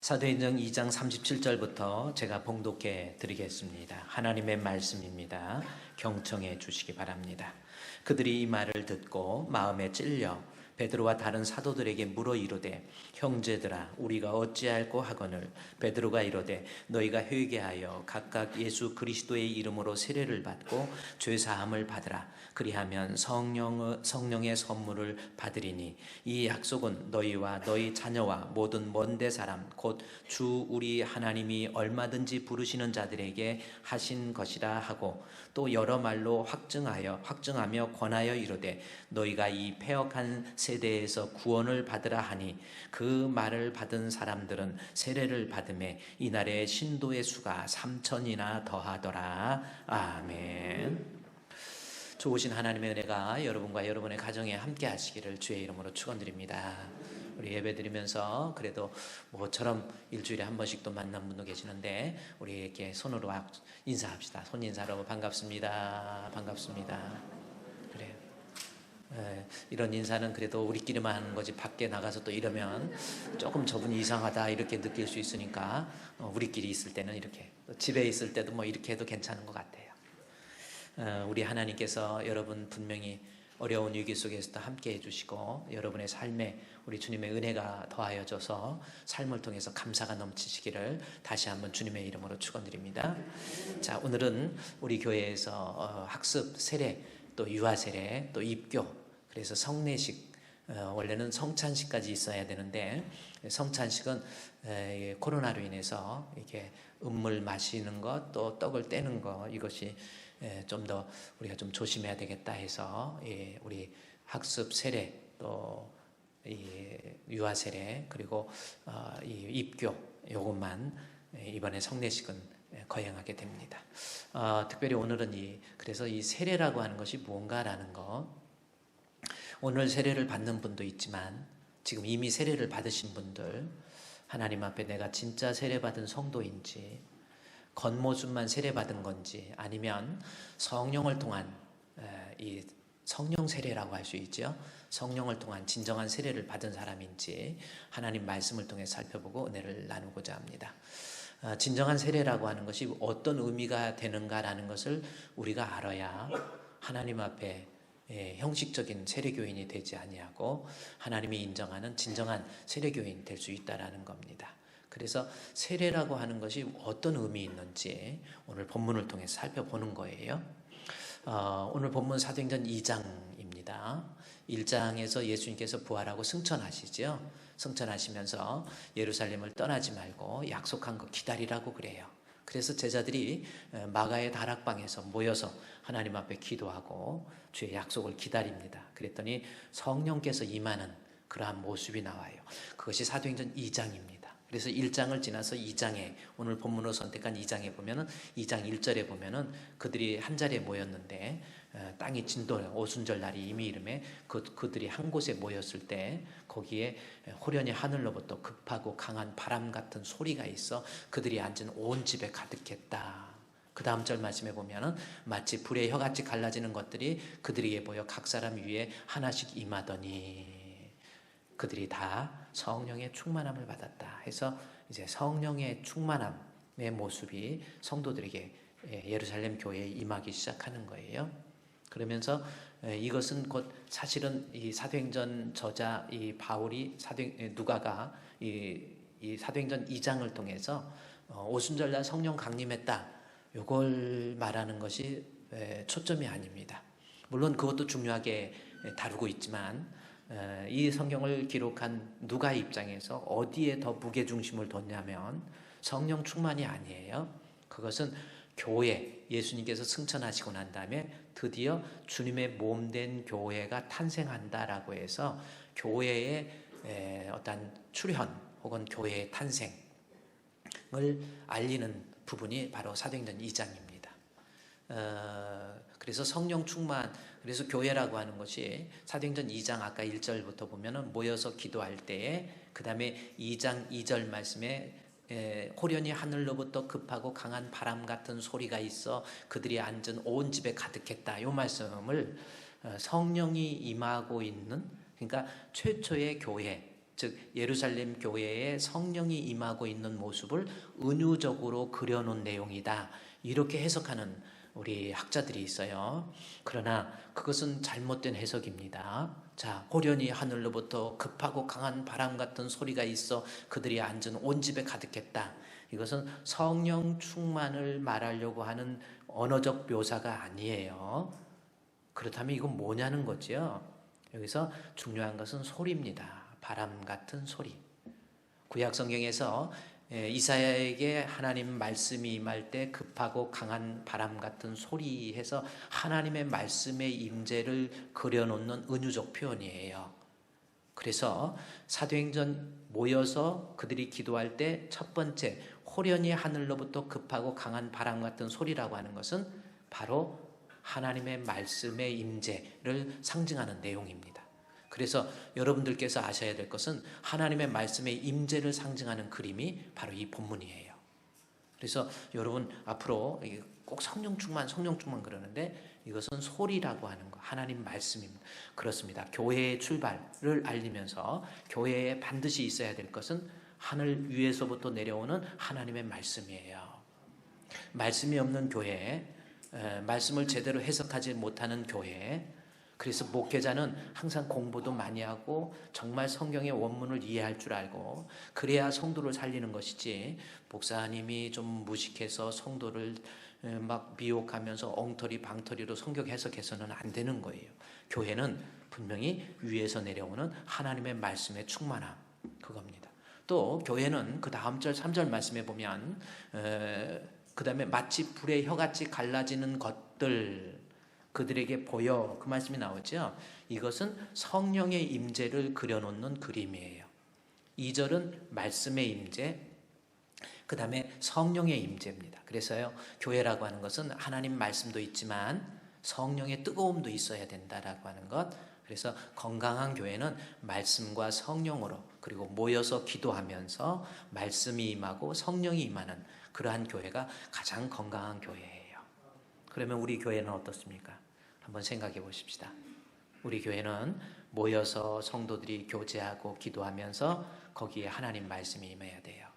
사도행전 2장 37절부터 제가 봉독해 드리겠습니다. 하나님의 말씀입니다. 경청해 주시기 바랍니다. 그들이 이 말을 듣고 마음에 찔려 베드로와 다른 사도들에게 물어 이르되 형제들아 우리가 어찌할꼬 하거늘 베드로가 이르되 너희가 회개하여 각각 예수 그리스도의 이름으로 세례를 받고 죄 사함을 받으라. 그리하면 성령의 선물을 받으리니 이 약속은 너희와 너희 자녀와 모든 먼데 사람 곧 주 우리 하나님이 얼마든지 부르시는 자들에게 하신 것이라 하고 또 여러 말로 확증하며 권하여 이르되 너희가 이 패역한 세대에서 구원을 받으라 하니 그 말을 받은 사람들은 세례를 받음에 이날의 신도의 수가 3,000이나 더하더라. 아멘. 좋으신 하나님의 은혜가 여러분과 여러분의 가정에 함께 하시기를 주의 이름으로 축원드립니다. 우리 예배 드리면서 그래도 모처럼 일주일에 한 번씩 또 만난 분도 계시는데 우리 이렇게 손으로 인사합시다. 손 인사로 반갑습니다. 반갑습니다. 그래요. 이런 인사는 그래도 우리끼리만 하는 거지 밖에 나가서 또 이러면 조금 저분이 이상하다 이렇게 느낄 수 있으니까 우리끼리 있을 때는 이렇게 집에 있을 때도 뭐 이렇게 해도 괜찮은 것 같아요. 우리 하나님께서 여러분 분명히 어려운 위기 속에서도 함께 해주시고 여러분의 삶에 우리 주님의 은혜가 더하여져서 삶을 통해서 감사가 넘치시기를 다시 한번 주님의 이름으로 축원드립니다. 자, 오늘은 우리 교회에서 학습 세례, 또 유아 세례, 또 입교, 그래서 성례식, 원래는 성찬식까지 있어야 되는데 성찬식은 코로나로 인해서 이렇게 음물 마시는 것, 또 떡을 떼는 것 이것이 좀 더 우리가 좀 조심해야 되겠다 해서 우리 학습 세례 또 유아 세례 그리고 이 입교 요것만 이번에 성례식은 거행하게 됩니다. 특별히 오늘은 그래서 이 세례라고 하는 것이 무언가라는 것, 오늘 세례를 받는 분도 있지만 지금 이미 세례를 받으신 분들, 하나님 앞에 내가 진짜 세례받은 성도인지, 겉모습만 세례받은 건지, 아니면 성령을 통한 이 성령 세례라고 할 수 있죠. 성령을 통한 진정한 세례를 받은 사람인지 하나님 말씀을 통해 살펴보고 은혜를 나누고자 합니다. 진정한 세례라고 하는 것이 어떤 의미가 되는가라는 것을 우리가 알아야 하나님 앞에 형식적인 세례교인이 되지 아니하고 하나님이 인정하는 진정한 세례교인 될 수 있다라는 겁니다. 그래서 세례라고 하는 것이 어떤 의미 있는지 오늘 본문을 통해 살펴보는 거예요. 오늘 본문 사도행전 2장입니다. 1장에서 예수님께서 부활하고 승천하시죠. 승천하시면서 예루살렘을 떠나지 말고 약속한 거 기다리라고 그래요. 그래서 제자들이 마가의 다락방에서 모여서 하나님 앞에 기도하고 주의 약속을 기다립니다. 그랬더니 성령께서 임하는 그러한 모습이 나와요. 그것이 사도행전 2장입니다. 그래서 1장을 지나서 2장에 오늘 본문으로 선택한 2장에 보면은 2장 1절에 보면은 그들이 한 자리에 모였는데 땅이 진동해 오순절 날이 이미 이름에 그들이 한 곳에 모였을 때 거기에 호련히 하늘로부터 급하고 강한 바람 같은 소리가 있어 그들이 앉은 온 집에 가득했다. 그 다음 절 말씀에 보면은 마치 불의 혀같이 갈라지는 것들이 그들에게 보여 각 사람 위에 하나씩 임하더니 그들이 다 성령의 충만함을 받았다 해서 이제 성령의 충만함의 모습이 성도들에게 예루살렘 교회에 임하기 시작하는 거예요. 그러면서 이것은 곧 사실은 이 사도행전 저자 이 바울이 누가가 이 사도행전 2장을 통해서 오순절날 성령 강림했다 이걸 말하는 것이 초점이 아닙니다. 물론 그것도 중요하게 다루고 있지만 이 성경을 기록한 누가 입장에서 어디에 더 무게중심을 뒀냐면 성령 충만이 아니에요. 그것은 교회, 예수님께서 승천하시고 난 다음에 드디어 주님의 몸된 교회가 탄생한다라고 해서 교회의 어떤 출현 혹은 교회의 탄생을 알리는 부분이 바로 사도행전 2장입니다. 그래서 성령 충만, 그래서 교회라고 하는 것이 사도행전 2장 아까 1절부터 보면은 모여서 기도할 때에 그 다음에 2장 2절 말씀에 호련히 하늘로부터 급하고 강한 바람 같은 소리가 있어 그들이 앉은 온 집에 가득했다. 이 말씀을 성령이 임하고 있는, 그러니까 최초의 교회, 즉 예루살렘 교회에 성령이 임하고 있는 모습을 은유적으로 그려놓은 내용이다. 이렇게 해석하는 우리 학자들이 있어요. 그러나 그것은 잘못된 해석입니다. 자, 호련히 하늘로부터 급하고 강한 바람 같은 소리가 있어 그들이 앉은 온 집에 가득했다. 이것은 성령 충만을 말하려고 하는 언어적 묘사가 아니에요. 그렇다면 이건 뭐냐는 거죠. 여기서 중요한 것은 소리입니다. 바람 같은 소리. 구약 성경에서 이사야에게 하나님 말씀이 임할 때 급하고 강한 바람 같은 소리 해서 하나님의 말씀의 임재를 그려놓는 은유적 표현이에요. 그래서 사도행전 모여서 그들이 기도할 때 첫 번째 호련히 하늘로부터 급하고 강한 바람 같은 소리라고 하는 것은 바로 하나님의 말씀의 임재를 상징하는 내용입니다. 그래서 여러분들께서 아셔야 될 것은 하나님의 말씀의 임재를 상징하는 그림이 바로 이 본문이에요. 그래서 여러분 앞으로 꼭 성령 충만 그러는데 이것은 소리라고 하는 거, 하나님 말씀입니다. 그렇습니다. 교회의 출발을 알리면서 교회에 반드시 있어야 될 것은 하늘 위에서부터 내려오는 하나님의 말씀이에요. 말씀이 없는 교회, 말씀을 제대로 해석하지 못하는 교회, 그래서 목회자는 항상 공부도 많이 하고 정말 성경의 원문을 이해할 줄 알고 그래야 성도를 살리는 것이지, 목사님이 좀 무식해서 성도를 막 미혹하면서 엉터리 방터리로 성경 해석해서는 안 되는 거예요. 교회는 분명히 위에서 내려오는 하나님의 말씀의 충만함, 그겁니다. 또 교회는 그 다음 절 3절 말씀에 보면 그 다음에 마치 불의 혀같이 갈라지는 것들 그들에게 보여, 그 말씀이 나오죠. 이것은 성령의 임재를 그려놓는 그림이에요. 2절은 말씀의 임재, 그 다음에 성령의 임재입니다. 그래서요, 교회라고 하는 것은 하나님 말씀도 있지만 성령의 뜨거움도 있어야 된다라고 하는 것. 그래서 건강한 교회는 말씀과 성령으로, 그리고 모여서 기도하면서 말씀이 임하고 성령이 임하는 그러한 교회가 가장 건강한 교회예요. 그러면 우리 교회는 어떻습니까? 한번 생각해 보십시다. 우리 교회는 모여서 성도들이 교제하고 기도하면서 거기에 하나님 말씀이 임해야 돼요.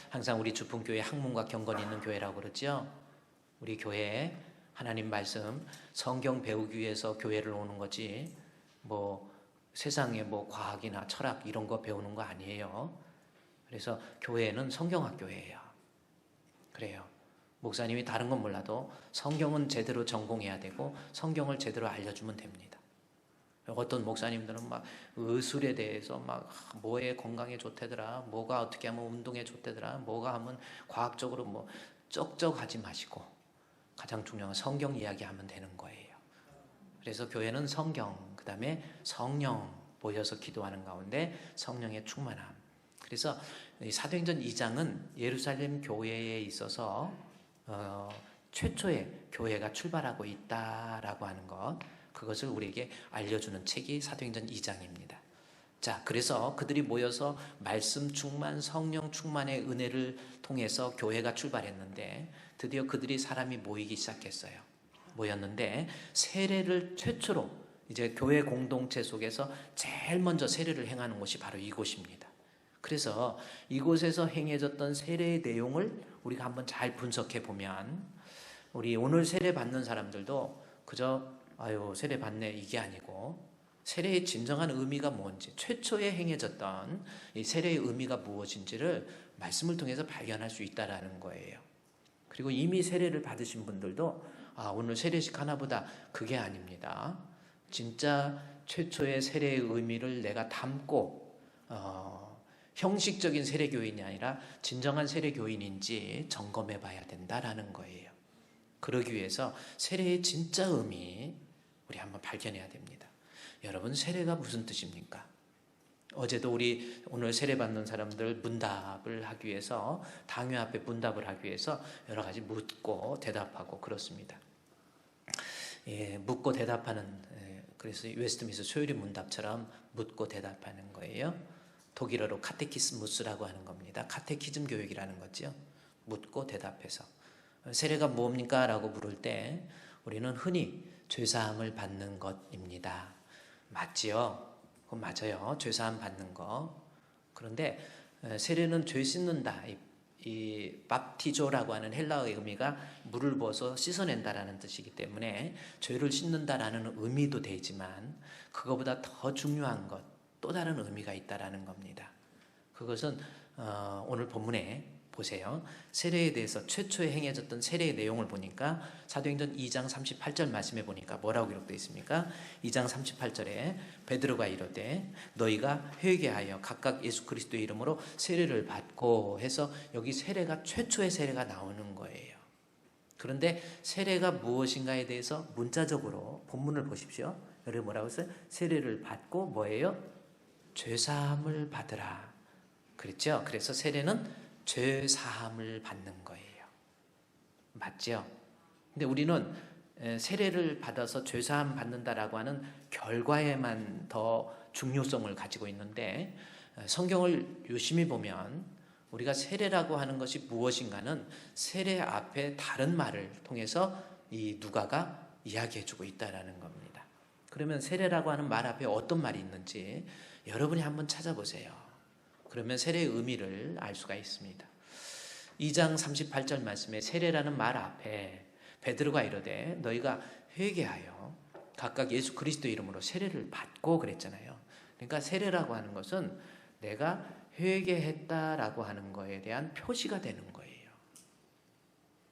항상 우리 주풍교회 학문과 경건이 있는 교회라고 그러죠. 우리 교회에 하나님 말씀, 성경 배우기 위해서 교회를 오는 거지 뭐 세상에 뭐 과학이나 철학 이런 거 배우는 거 아니에요. 그래서 교회는 성경학교예요. 그래요. 목사님이 다른 건 몰라도 성경은 제대로 전공해야 되고 성경을 제대로 알려주면 됩니다. 어떤 목사님들은 막 의술에 대해서 막 뭐에 건강에 좋대더라, 뭐가 어떻게 하면 운동에 좋대더라, 뭐가 하면 과학적으로 뭐 쩍쩍하지 마시고 가장 중요한 성경 이야기하면 되는 거예요. 그래서 교회는 성경, 그 다음에 성령 모여서 기도하는 가운데 성령의 충만함. 그래서 사도행전 2장은 예루살렘 교회에 있어서 최초의 교회가 출발하고 있다라고 하는 것, 그것을 우리에게 알려주는 책이 사도행전 2장입니다. 자, 그래서 그들이 모여서 말씀 충만, 성령 충만의 은혜를 통해서 교회가 출발했는데 드디어 그들이 사람이 모이기 시작했어요. 모였는데 세례를 최초로 이제 교회 공동체 속에서 제일 먼저 세례를 행하는 곳이 바로 이곳입니다. 그래서 이곳에서 행해졌던 세례의 내용을 우리가 한번 잘 분석해 보면 우리 오늘 세례 받는 사람들도 그저 아유 세례 받네 이게 아니고 세례의 진정한 의미가 뭔지, 최초에 행해졌던 이 세례의 의미가 무엇인지를 말씀을 통해서 발견할 수 있다라는 거예요. 그리고 이미 세례를 받으신 분들도 아 오늘 세례식 하나보다, 그게 아닙니다. 진짜 최초의 세례의 의미를 내가 담고 형식적인 세례교인이 아니라 진정한 세례교인인지 점검해 봐야 된다라는 거예요. 그러기 위해서 세례의 진짜 의미 우리 한번 발견해야 됩니다. 여러분, 세례가 무슨 뜻입니까? 어제도 우리 오늘 세례 받는 사람들 문답을 하기 위해서 당회 앞에 문답을 하기 위해서 여러 가지 묻고 대답하고 그렇습니다. 묻고 대답하는, 그래서 웨스트민스터 소요리 문답처럼 묻고 대답하는 거예요. 독일어로 카테키스무스라고 하는 겁니다. 카테키즘 교육이라는 거죠. 묻고 대답해서. 세례가 뭡니까? 라고 물을 때 우리는 흔히 죄사함을 받는 것입니다. 맞지요? 그건 맞아요. 죄사함 받는 거. 그런데 세례는 죄 씻는다. 이 밥티조라고 하는 헬라어의 의미가 물을 부어서 씻어낸다라는 뜻이기 때문에 죄를 씻는다라는 의미도 되지만 그거보다 더 중요한 것, 또 다른 의미가 있다라는 겁니다. 그것은 오늘 본문에 보세요. 세례에 대해서 최초에 행해졌던 세례의 내용을 보니까 사도행전 2장 38절 말씀에 보니까 뭐라고 기록되어 있습니까? 2장 38절에 베드로가 이르되 너희가 회개하여 각각 예수 그리스도의 이름으로 세례를 받고 해서 여기 세례가 최초의 세례가 나오는 거예요. 그런데 세례가 무엇인가에 대해서 문자적으로 본문을 보십시오. 여기 뭐라고 했어요? 세례를 받고 뭐예요? 죄사함을 받으라. 그랬죠? 그래서 세례는 죄사함을 받는 거예요. 맞죠? 근데 우리는 세례를 받아서 죄사함 받는다라고 하는 결과에만 더 중요성을 가지고 있는데 성경을 유심히 보면 우리가 세례라고 하는 것이 무엇인가는 세례 앞에 다른 말을 통해서 이 누가가 이야기해주고 있다라는 겁니다. 그러면 세례라고 하는 말 앞에 어떤 말이 있는지 여러분이 한번 찾아보세요. 그러면 세례의 의미를 알 수가 있습니다. 2장 38절 말씀에 세례라는 말 앞에 베드로가 이르되 너희가 회개하여 각각 예수 그리스도 이름으로 세례를 받고 그랬잖아요. 그러니까 세례라고 하는 것은 내가 회개했다라고 하는 거에 대한 표시가 되는 거예요.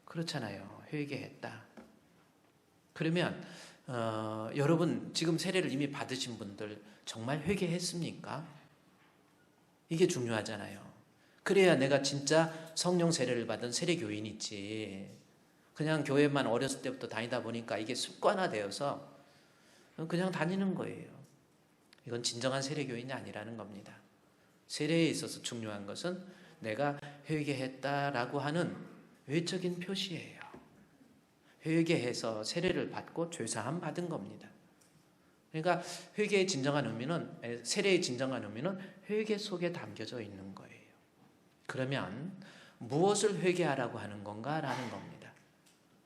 그렇잖아요. 회개했다. 그러면 여러분 지금 세례를 이미 받으신 분들 정말 회개했습니까? 이게 중요하잖아요. 그래야 내가 진짜 성령 세례를 받은 세례교인이지. 그냥 교회만 어렸을 때부터 다니다 보니까 이게 습관화되어서 그냥 다니는 거예요. 이건 진정한 세례교인이 아니라는 겁니다. 세례에 있어서 중요한 것은 내가 회개했다라고 하는 외적인 표시예요. 회개해서 세례를 받고 죄사함 받은 겁니다. 그러니까 회개의 진정한 의미는, 세례의 진정한 의미는 회개 속에 담겨져 있는 거예요. 그러면 무엇을 회개하라고 하는 건가라는 겁니다.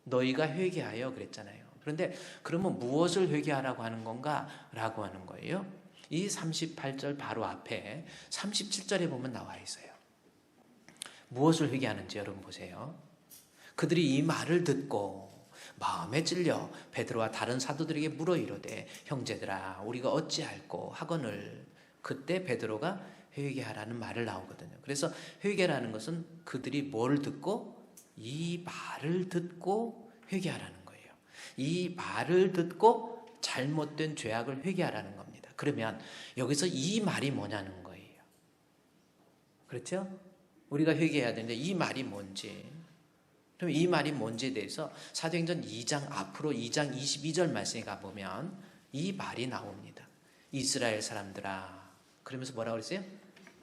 너희가 회개하여 그랬잖아요. 그런데 그러면 무엇을 회개하라고 하는 건가라고 하는 거예요. 이 38절 바로 앞에 37절에 보면 나와 있어요. 무엇을 회개하는지 여러분 보세요. 그들이 이 말을 듣고 마음에 찔려 베드로와 다른 사도들에게 물어 이르되 형제들아 우리가 어찌할꼬 하거늘 그때 베드로가 회개하라는 말을 나오거든요. 그래서 회개라는 것은 그들이 뭘 듣고 이 말을 듣고 회개하라는 거예요. 이 말을 듣고 잘못된 죄악을 회개하라는 겁니다. 그러면 여기서 이 말이 뭐냐는 거예요. 그렇죠? 우리가 회개해야 되는데 이 말이 뭔지, 그럼 이 말이 뭔지에 대해서 사도행전 2장 앞으로 2장 22절 말씀에 가보면 이 말이 나옵니다. 이스라엘 사람들아, 그러면서 뭐라고 그랬어요?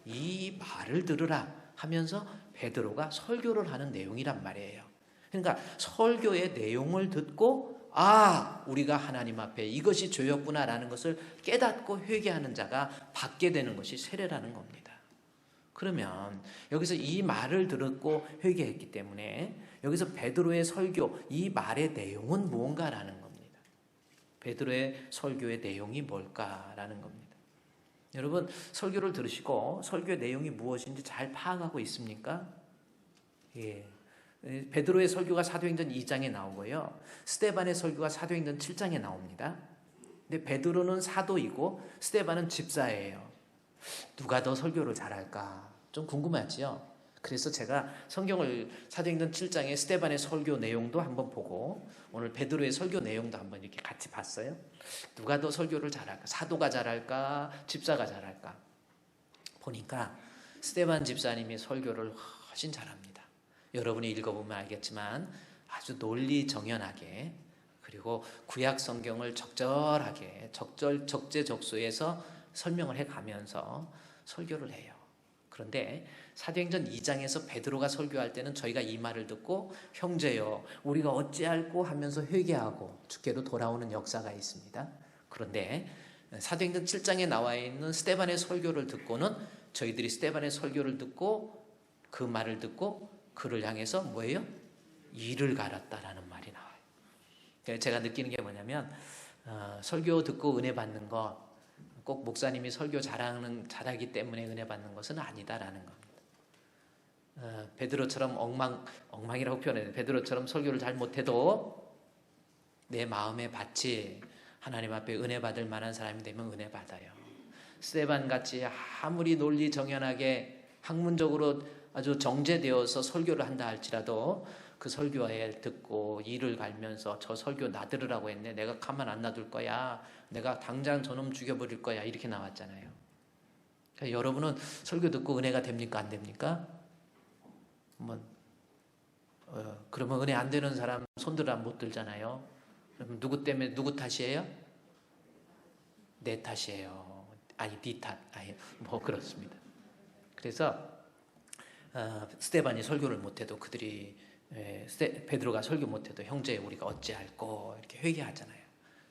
이 말을 들으라 하면서 베드로가 설교를 하는 내용이란 말이에요. 그러니까 설교의 내용을 듣고 우리가 하나님 앞에 이것이 죄였구나라는 것을 깨닫고 회개하는 자가 받게 되는 것이 세례라는 겁니다. 그러면 여기서 이 말을 듣고 회개했기 때문에 여기서 베드로의 설교, 이 말의 내용은 무언가라는 겁니다. 베드로의 설교의 내용이 뭘까라는 겁니다. 여러분 설교를 들으시고 설교의 내용이 무엇인지 잘 파악하고 있습니까? 예. 베드로의 설교가 사도행전 2장에 나오고요. 스데반의 설교가 사도행전 7장에 나옵니다. 근데 베드로는 사도이고 스데반은 집사예요. 누가 더 설교를 잘할까? 좀 궁금하지요? 그래서 제가 성경을 사도행전 7장의 스데반의 설교 내용도 한번 보고 오늘 베드로의 설교 내용도 한번 이렇게 같이 봤어요. 누가 더 설교를 잘할까? 사도가 잘할까? 집사가 잘할까? 보니까 스데반 집사님이 설교를 훨씬 잘합니다. 여러분이 읽어보면 알겠지만 아주 논리정연하게 그리고 구약 성경을 적절하게 적재적소에서 설명을 해가면서 설교를 해요. 그런데 사도행전 2장에서 베드로가 설교할 때는 저희가 이 말을 듣고 형제여 우리가 어찌할꼬 하면서 회개하고 주께로 돌아오는 역사가 있습니다. 그런데 사도행전 7장에 나와 있는 스데반의 설교를 듣고는 저희들이 스데반의 설교를 듣고 그 말을 듣고 그를 향해서 뭐예요? 이를 갈았다라는 말이 나와요. 제가 느끼는 게 뭐냐면 설교 듣고 은혜 받는 것 꼭 목사님이 설교 잘하기 때문에 은혜 받는 것은 아니다라는 겁니다. 베드로처럼 엉망이라고 표현해요. 베드로처럼 설교를 잘 못해도 내 마음의 밭이 하나님 앞에 은혜 받을 만한 사람이 되면 은혜 받아요. 스데반같이 아무리 논리 정연하게 학문적으로 아주 정제되어서 설교를 한다 할지라도 그 설교에 듣고 이를 갈면서 저 설교 놔들으라고 했네. 내가 가만 안 놔둘 거야. 내가 당장 저놈 죽여버릴 거야. 이렇게 나왔잖아요. 그러니까 여러분은 설교 듣고 은혜가 됩니까? 안 됩니까? 그러면 은혜 안 되는 사람 손들 못 들잖아요. 그럼 누구 때문에 누구 탓이에요? 내 탓이에요. 아니 네 탓. 아니 뭐 그렇습니다. 그래서 스데반이 설교를 못해도 베드로가 설교 못해도 형제 우리가 어찌할꼬 이렇게 회개하잖아요.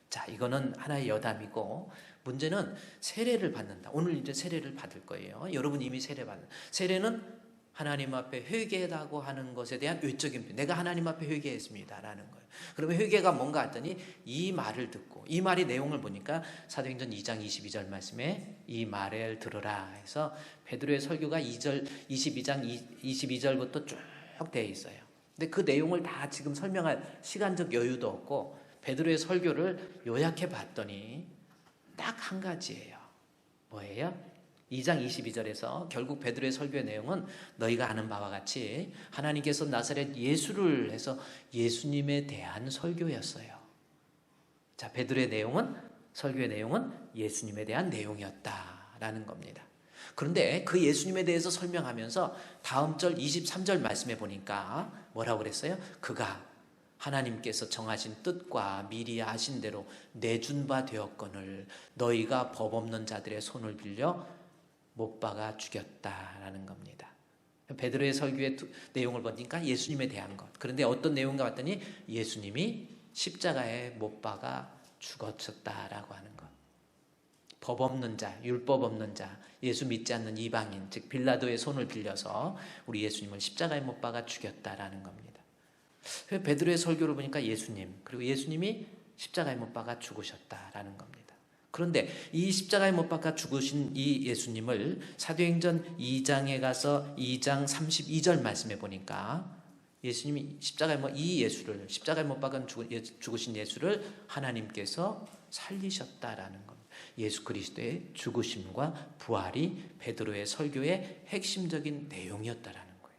자, 이거는 하나의 여담이고 문제는 세례를 받는다. 오늘 이제 세례를 받을 거예요. 여러분 이미 세례는 하나님 앞에 회개라고 하는 것에 대한 외적인 표현. 내가 하나님 앞에 회개했습니다라는 거예요. 그러면 회개가 뭔가 했더니 이 말을 듣고 이 말의 내용을 보니까 사도행전 2장 22절 말씀에 이 말을 들으라 해서 베드로의 설교가 22장 22절부터 쭉 되어 있어요. 근데 그 내용을 다 지금 설명할 시간적 여유도 없고 베드로의 설교를 요약해 봤더니 딱 한 가지예요. 뭐예요? 2장 22절에서 결국 베드로의 설교의 내용은 너희가 아는 바와 같이 하나님께서 나사렛 예수를 해서 예수님에 대한 설교였어요. 자, 베드로의 설교의 내용은 예수님에 대한 내용이었다라는 겁니다. 그런데 그 예수님에 대해서 설명하면서 다음 절 23절 말씀해 보니까 뭐라고 그랬어요? 그가 하나님께서 정하신 뜻과 미리 아신 대로 내준 바 되었거늘 너희가 법 없는 자들의 손을 빌려 못 박아 죽였다라는 겁니다. 베드로의 설교의 내용을 보니까 예수님에 대한 것. 그런데 어떤 내용인가 봤더니 예수님이 십자가에 못 박아 죽었다라고 하는 것. 법 없는 자, 율법 없는 자, 예수 믿지 않는 이방인, 즉 빌라도의 손을 빌려서 우리 예수님을 십자가에 못 박아 죽였다라는 겁니다. 베드로의 설교를 보니까 예수님, 그리고 예수님이 십자가에 못 박아 죽으셨다라는 겁니다. 그런데 이 십자가에 못 박아 죽으신 이 예수님을 사도행전 2장에 가서 2장 32절 말씀해 보니까 예수님이 십자가에 못 박아 죽으신 예수를 하나님께서 살리셨다라는 겁니다. 예수 그리스도의 죽으심과 부활이 베드로의 설교의 핵심적인 내용이었다라는 거예요.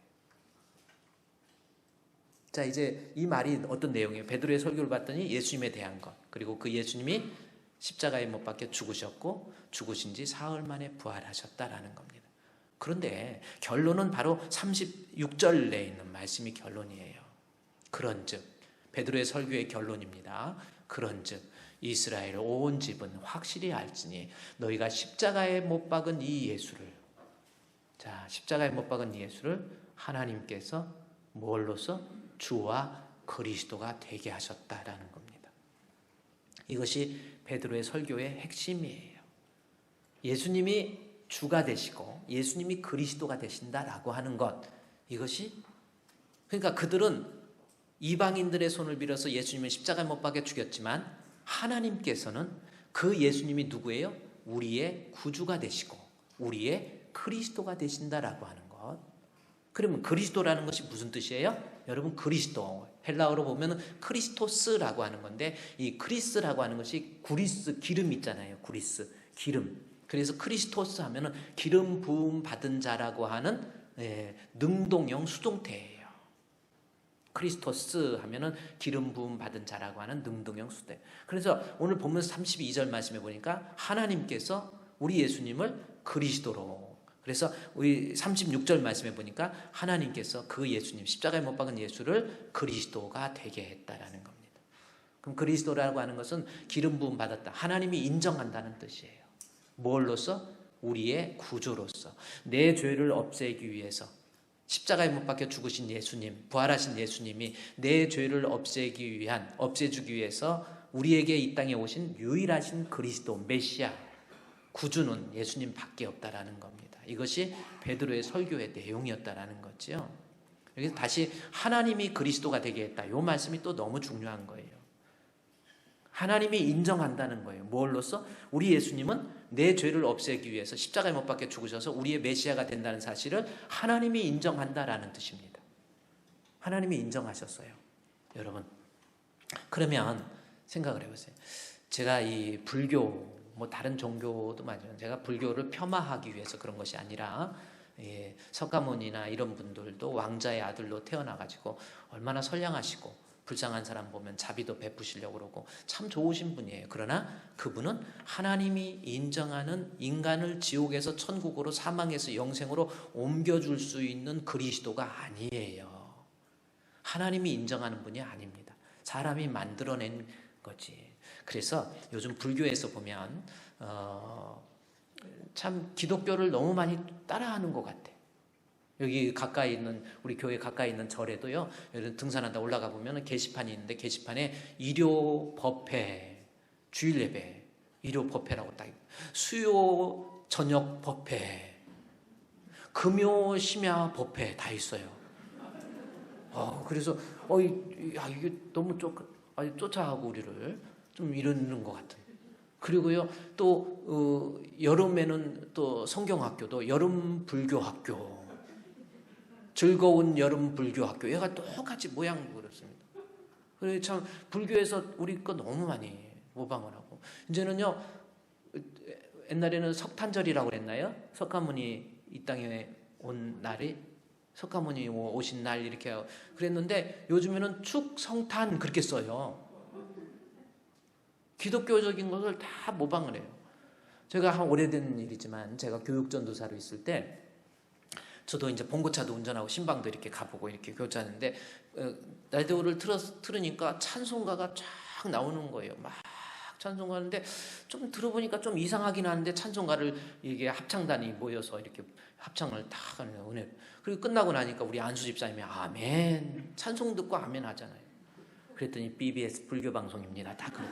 자, 이제 이 말이 어떤 내용이에요? 베드로의 설교를 봤더니 예수님에 대한 것, 그리고 그 예수님이 십자가에 못 박혀 죽으셨고 죽으신 지 사흘 만에 부활하셨다라는 겁니다. 그런데 결론은 바로 36절 내에 있는 말씀이 결론이에요. 그런즉 베드로의 설교의 결론입니다. 그런즉 이스라엘 온 집은 확실히 알지니 너희가 십자가에 못 박은 이 예수를, 자, 십자가에 못 박은 이 예수를 하나님께서 뭘로써? 주와 그리스도가 되게 하셨다라는 겁니다. 이것이 베드로의 설교의 핵심이에요. 예수님이 주가 되시고 예수님이 그리스도가 되신다라고 하는 것, 이것이, 그러니까 그들은 이방인들의 손을 빌어서 예수님을 십자가에 못 박아 죽였지만 하나님께서는 그 예수님이 누구예요? 우리의 구주가 되시고 우리의 그리스도가 되신다라고 하는 것. 그러면 그리스도라는 것이 무슨 뜻이에요? 여러분, 그리스도, 헬라어로 보면 크리스토스라고 하는 건데, 이 크리스라고 하는 것이 구리스, 기름 있잖아요. 구리스, 기름. 그래서 크리스토스 하면은 기름 부음 받은 자라고 하는 능동형 수동태예요. 크리스토스 하면은 기름 부음 받은 자라고 하는 능동형 수동태. 그래서 오늘 보면 32절 말씀해 보니까 하나님께서 우리 예수님을 그리스도로, 그래서 우리 36절 말씀해 보니까 하나님께서 그 예수님, 십자가에 못 박은 예수를 그리스도가 되게 했다라는 겁니다. 그럼 그리스도라고 하는 것은 기름 부음 받았다, 하나님이 인정한다는 뜻이에요. 뭘로써? 우리의 구주로서, 내 죄를 없애기 위해서 십자가에 못 박혀 죽으신 예수님, 부활하신 예수님이 내 죄를 없애주기 위해서 우리에게 이 땅에 오신 유일하신 그리스도, 메시아, 구주는 예수님 밖에 없다라는 겁니다. 이것이 베드로의 설교의 내용이었다라는 거죠. 여기서 다시 하나님이 그리스도가 되게 했다, 이 말씀이 또 너무 중요한 거예요. 하나님이 인정한다는 거예요. 뭘로써? 우리 예수님은 내 죄를 없애기 위해서 십자가에 못 박혀 죽으셔서 우리의 메시아가 된다는 사실을 하나님이 인정한다라는 뜻입니다. 하나님이 인정하셨어요. 여러분, 그러면 생각을 해보세요. 제가 이 불교, 뭐 다른 종교도 마찬가지예요. 제가 불교를 폄하하기 위해서 그런 것이 아니라, 석가모니나 이런 분들도 왕자의 아들로 태어나가지고 얼마나 선량하시고 불쌍한 사람 보면 자비도 베푸시려고 그러고 참 좋으신 분이에요. 그러나 그분은 하나님이 인정하는 인간을 지옥에서 천국으로, 사망에서 영생으로 옮겨줄 수 있는 그리스도가 아니에요. 하나님이 인정하는 분이 아닙니다. 사람이 만들어낸 거지. 그래서 요즘 불교에서 보면 참 기독교를 너무 많이 따라하는 것 같아. 여기 가까이 있는, 우리 교회 가까이 있는 절에도요, 등산하다 올라가 보면 게시판이 있는데, 게시판에 일요 법회, 주일 예배, 일요 법회라고 딱 있고, 수요 저녁 법회, 금요 심야 법회 다 있어요. 그래서 이게 너무 쫓아가고 우리를 좀 이러는 것 같은. 그리고요, 또 여름에는 또 성경학교도 여름 불교학교, 즐거운 여름 불교학교, 얘가 똑같이 모양이 그렇습니다. 그래서 참 불교에서 우리 거 너무 많이 모방을 하고, 이제는요, 옛날에는 석탄절이라고 그랬나요? 석가모니 이 땅에 온 날이, 석가모니 오신 날 이렇게 그랬는데, 요즘에는 축성탄 그렇게 써요. 기독교적인 것을 다 모방을 해요. 제가 한 오래된 일이지만, 제가 교육전도사로 있을 때 저도 이제 봉고차도 운전하고 신방도 이렇게 가보고 이렇게 교육하는데, 라디오를 틀으니까 찬송가가 쫙 나오는 거예요. 막 찬송가인데 좀 들어보니까 좀 이상하긴 한데, 찬송가를 이게 합창단이 모여서 이렇게 합창을 다 하는 은혜. 그리고 끝나고 나니까 우리 안수 집사님이 아멘, 찬송 듣고 아멘 하잖아요. 그랬더니 BBS 불교 방송입니다. 다 그래요.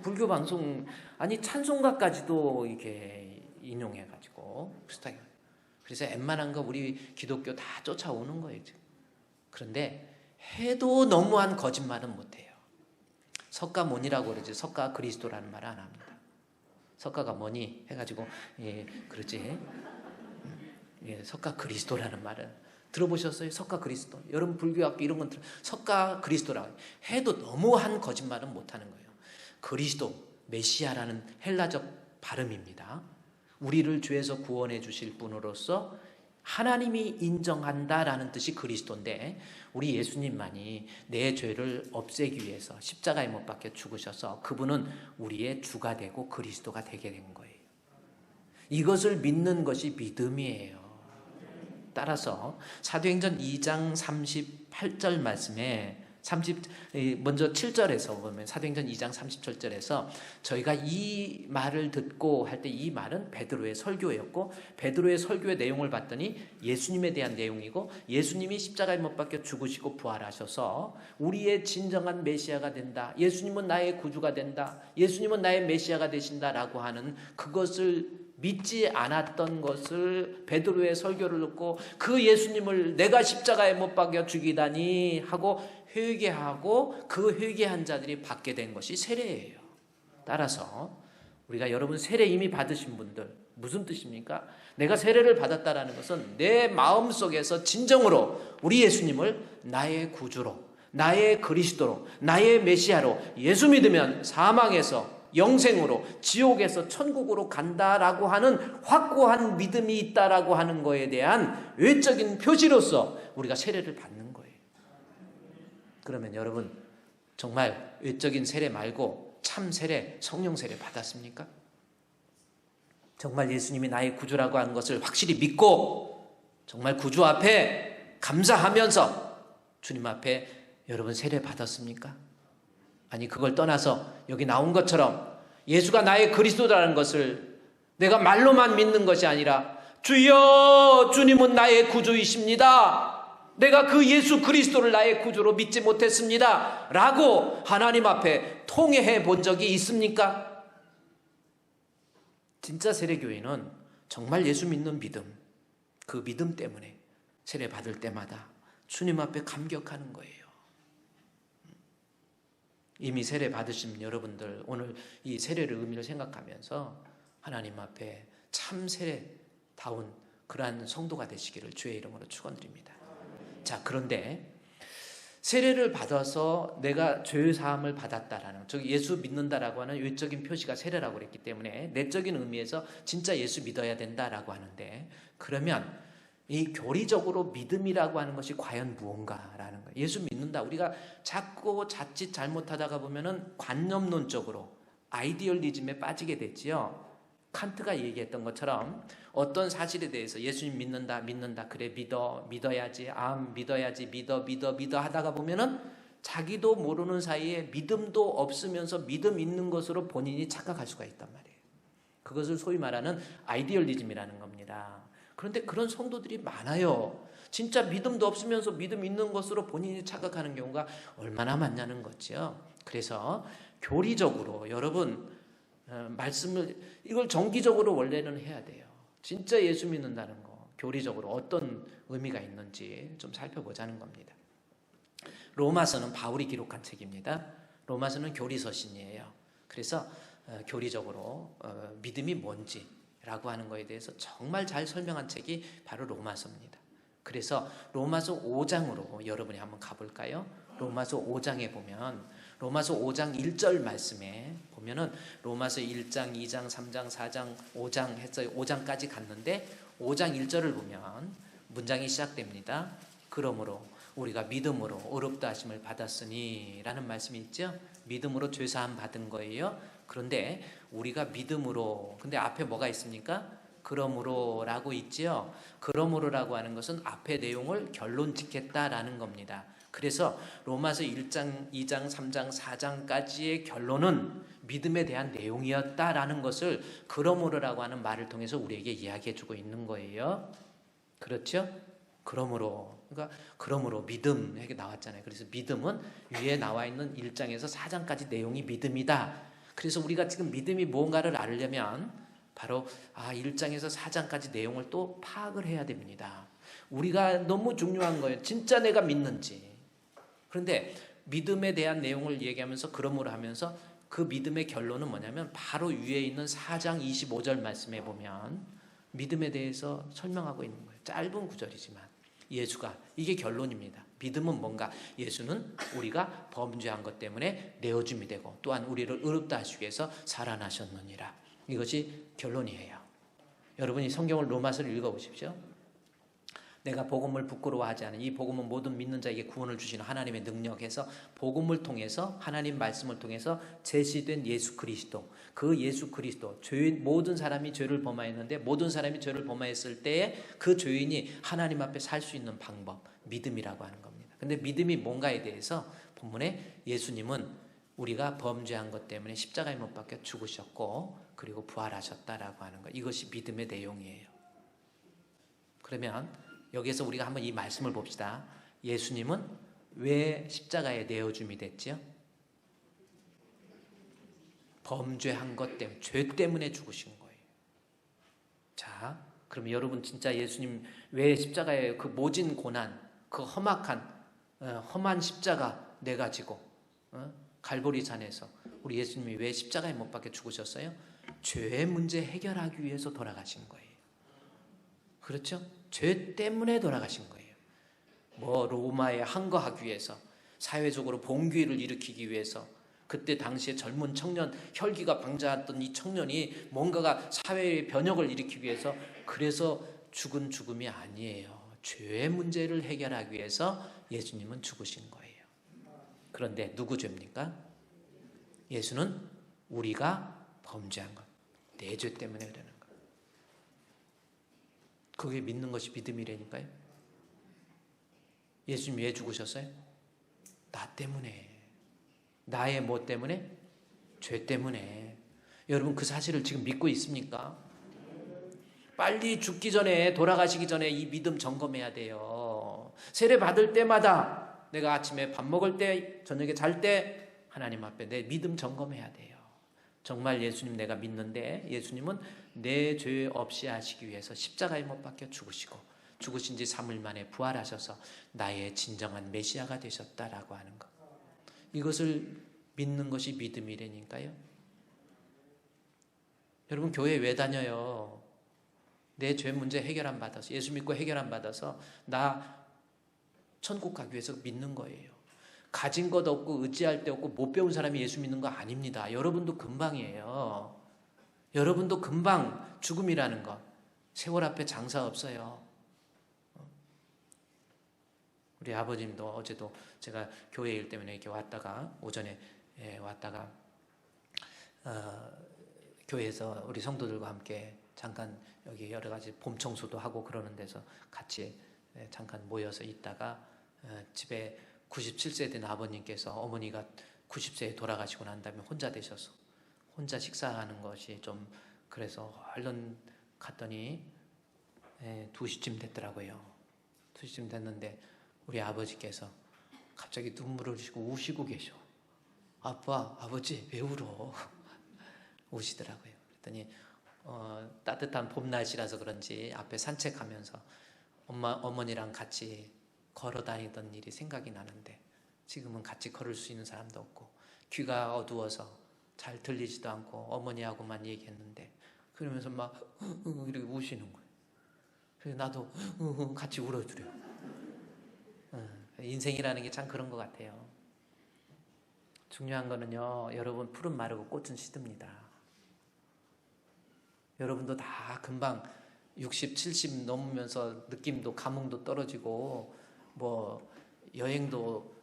불교 방송, 아니 찬송가까지도 이렇게 인용해가지고 비슷하게. 그래서 웬만한 거 우리 기독교 다 쫓아오는 거예요 지금. 그런데 해도 너무한 거짓말은 못해요. 석가모니라고 그러지, 석가 그리스도라는 말을 안 합니다. 석가가 뭐니 해가지고 그러지. 석가 그리스도라는 말은 들어보셨어요? 석가 그리스도. 여러분 불교학교 이런 건 석가 그리스도라고 해도 너무한 거짓말은 못하는 거예요. 그리스도, 메시아라는 헬라적 발음입니다. 우리를 죄에서 구원해 주실 분으로서 하나님이 인정한다라는 뜻이 그리스도인데, 우리 예수님만이 내 죄를 없애기 위해서 십자가에 못 박혀 죽으셔서 그분은 우리의 주가 되고 그리스도가 되게 된 거예요. 이것을 믿는 것이 믿음이에요. 따라서 사도행전 2장 38절 말씀에 먼저 7절에서 보면, 사도행전 2장 37절에서 저희가 이 말을 듣고 할 때, 이 말은 베드로의 설교였고, 베드로의 설교의 내용을 봤더니 예수님에 대한 내용이고, 예수님이 십자가에 못 박혀 죽으시고 부활하셔서 우리의 진정한 메시아가 된다, 예수님은 나의 구주가 된다, 예수님은 나의 메시아가 되신다라고 하는 그것을 믿지 않았던 것을 베드로의 설교를 듣고, 그 예수님을 내가 십자가에 못 박여 죽이다니 하고 회개하고, 그 회개한 자들이 받게 된 것이 세례예요. 따라서 우리가, 여러분 세례 이미 받으신 분들, 무슨 뜻입니까? 내가 세례를 받았다라는 것은 내 마음속에서 진정으로 우리 예수님을 나의 구주로, 나의 그리스도로, 나의 메시아로, 예수 믿으면 사망에서 영생으로, 지옥에서 천국으로 간다라고 하는 확고한 믿음이 있다라고 하는 거에 대한 외적인 표시로서 우리가 세례를 받는 거예요. 그러면 여러분, 정말 외적인 세례 말고 참 세례, 성령 세례 받았습니까? 정말 예수님이 나의 구주라고 하는 것을 확실히 믿고, 정말 구주 앞에 감사하면서 주님 앞에 여러분 세례 받았습니까? 아니, 그걸 떠나서 여기 나온 것처럼 예수가 나의 그리스도라는 것을 내가 말로만 믿는 것이 아니라, 주여, 주님은 나의 구주이십니다, 내가 그 예수 그리스도를 나의 구주로 믿지 못했습니다 라고 하나님 앞에 통회해 본 적이 있습니까? 진짜 세례교회는 정말 예수 믿는 믿음, 그 믿음 때문에 세례 받을 때마다 주님 앞에 감격하는 거예요. 이미 세례 받으신 여러분들 오늘 이 세례의 의미를 생각하면서 하나님 앞에 참 세례다운 그러한 성도가 되시기를 주의 이름으로 축원드립니다. 자, 그런데 세례를 받아서 내가 죄 사함을 받았다라는, 즉 예수 믿는다라고 하는 외적인 표시가 세례라고 그랬기 때문에 내적인 의미에서 진짜 예수 믿어야 된다라고 하는데, 그러면 이 교리적으로 믿음이라고 하는 것이 과연 무언가라는 거예요. 예수 믿는다. 우리가 자꾸 자칫 잘못하다가 보면은 관념론적으로 아이디얼리즘에 빠지게 됐지요. 칸트가 얘기했던 것처럼 어떤 사실에 대해서 예수님 믿는다, 그래 믿어야지, 믿어야지, 믿어 하다가 보면은 자기도 모르는 사이에 믿음도 없으면서 믿음 있는 것으로 본인이 착각할 수가 있단 말이에요. 그것을 소위 말하는 아이디얼리즘이라는 겁니다. 그런데 그런 성도들이 많아요. 진짜 믿음도 없으면서 믿음 있는 것으로 본인이 착각하는 경우가 얼마나 많냐는 거죠. 그래서 교리적으로 여러분 말씀을 이걸 정기적으로 원래는 해야 돼요. 진짜 예수 믿는다는 거 교리적으로 어떤 의미가 있는지 좀 살펴보자는 겁니다. 로마서는 바울이 기록한 책입니다. 로마서는 교리서신이에요. 그래서 교리적으로 믿음이 뭔지라고 하는 거에 대해서 정말 잘 설명한 책이 바로 로마서입니다. 그래서 로마서 5장으로 여러분이 한번 가볼까요? 로마서 5장에 보면 로마서 5장 1절 말씀에 보면은 로마서 1장, 2장, 3장, 4장, 5장 해서 5장까지 갔는데 5장 1절을 보면 문장이 시작됩니다. 그러므로 우리가 믿음으로 의롭다 하심을 받았으니 라는 말씀이 있죠. 믿음으로 죄사함 받은 거예요. 그런데 우리가 믿음으로, 근데 앞에 뭐가 있습니까? 그러므로 라고 있죠. 그러므로라고 하는 것은 앞의 내용을 결론 짓겠다라는 겁니다. 그래서 로마서 1장, 2장, 3장, 4장까지의 결론은 믿음에 대한 내용이었다라는 것을 그러므로라고 하는 말을 통해서 우리에게 이야기해 주고 있는 거예요. 그렇죠? 그러므로, 그러니까 그러므로 믿음 이렇게 나왔잖아요. 그래서 믿음은 위에 나와 있는 1장에서 4장까지 내용이 믿음이다. 그래서 우리가 지금 믿음이 무언가를 알려면 바로 1장에서 4장까지 내용을 또 파악을 해야 됩니다. 우리가 너무 중요한 거예요. 진짜 내가 믿는지. 그런데 믿음에 대한 내용을 얘기하면서 그러므로 하면서 그 믿음의 결론은 뭐냐면 바로 위에 있는 4장 25절 말씀에 보면 믿음에 대해서 설명하고 있는 거예요. 짧은 구절이지만 예수가, 이게 결론입니다. 믿음은 뭔가? 예수는 우리가 범죄한 것 때문에 내어줌이 되고 또한 우리를 의롭다 하시기 위해서 살아나셨느니라. 이것이 결론이에요. 여러분이 성경을 로마서를 읽어보십시오. 내가 복음을 부끄러워하지 않은 이 복음은 모든 믿는 자에게 구원을 주시는 하나님의 능력에서 복음을 통해서 하나님 말씀을 통해서 제시된 예수 그리스도, 그 예수 그리스도, 모든 사람이 죄를 범하였는데 모든 사람이 죄를 범하였을 때에 그 죄인이 하나님 앞에 살 수 있는 방법, 믿음이라고 하는 겁니다. 근데 믿음이 뭔가에 대해서 본문에 예수님은 우리가 범죄한 것 때문에 십자가에 못 박혀 죽으셨고 그리고 부활하셨다라고 하는 것, 이것이 믿음의 내용이에요. 그러면 여기에서 우리가 한번 이 말씀을 봅시다. 예수님은 왜 십자가에 내어줌이 됐지요? 범죄한 것 때문에, 죄 때문에 죽으신 거예요. 자, 그럼 여러분 진짜 예수님 왜 십자가에 그 모진 고난, 그 험한 십자가 내가지고 갈보리 산에서 우리 예수님이 왜 십자가에 못 박혀 죽으셨어요? 죄의 문제 해결하기 위해서 돌아가신 거예요. 그렇죠? 죄 때문에 돌아가신 거예요. 로마에 항거하기 위해서, 사회적으로 봉기를 일으키기 위해서, 그때 당시에 젊은 청년, 혈기가 방자했던 이 청년이 뭔가가 사회의 변혁을 일으키기 위해서, 그래서 죽은 죽음이 아니에요. 죄의 문제를 해결하기 위해서 예수님은 죽으신 거예요. 그런데 누구 죄입니까? 예수는 우리가 범죄한 것, 내 죄 때문에 그러는 거예요. 그게 믿는 것이 믿음이라니까요. 예수님 왜 죽으셨어요? 나 때문에. 나의 뭐 때문에? 죄 때문에. 여러분 그 사실을 지금 믿고 있습니까? 빨리 죽기 전에, 돌아가시기 전에 이 믿음 점검해야 돼요. 세례 받을 때마다, 내가 아침에 밥 먹을 때, 저녁에 잘 때 하나님 앞에 내 믿음 점검해야 돼요. 정말 예수님 내가 믿는데 예수님은 내 죄 없이 하시기 위해서 십자가에 못 박혀 죽으시고 죽으신 지 3일 만에 부활하셔서 나의 진정한 메시아가 되셨다라고 하는 것. 이것을 믿는 것이 믿음이라니까요. 여러분 교회 왜 다녀요? 내 죄 문제 해결 안 받아서, 예수 믿고 해결 안 받아서 나 천국 가기 위해서 믿는 거예요. 가진 것 없고 의지할 데 없고 못 배운 사람이 예수 믿는 거 아닙니다. 여러분도 금방이에요. 여러분도 금방 죽음이라는 것. 세월 앞에 장사 없어요. 우리 아버님도 어제도 제가 교회 일 때문에 이렇게 왔다가 오전에 왔다가 교회에서 우리 성도들과 함께 잠깐 여기 여러 가지 봄 청소도 하고 그러는 데서 같이 잠깐 모여서 있다가 집에 97세 된 아버님께서 어머니가 90세에 돌아가시고 난 다음에 혼자 되셔서 혼자 식사하는 것이 좀 그래서 얼른 갔더니 2시쯤 됐더라고요. 2시쯤 됐는데 우리 아버지께서 갑자기 눈물을 흘리시고 우시고 계셔. 아빠, 아버지 왜 울어? 우시더라고요. 그랬더니 따뜻한 봄 날씨라서 그런지 앞에 산책하면서 어머니랑 같이 걸어 다니던 일이 생각이 나는데 지금은 같이 걸을 수 있는 사람도 없고 귀가 어두워서 잘 들리지도 않고 어머니하고만 얘기했는데 그러면서 막 이렇게 우시는 거예요. 그래서 나도 같이 울어주려. 인생이라는 게 참 그런 것 같아요. 중요한 거는요, 여러분 푸른 마르고 꽃은 시듭니다. 여러분도 다 금방 60, 70 넘으면서 느낌도 감흥도 떨어지고 뭐 여행도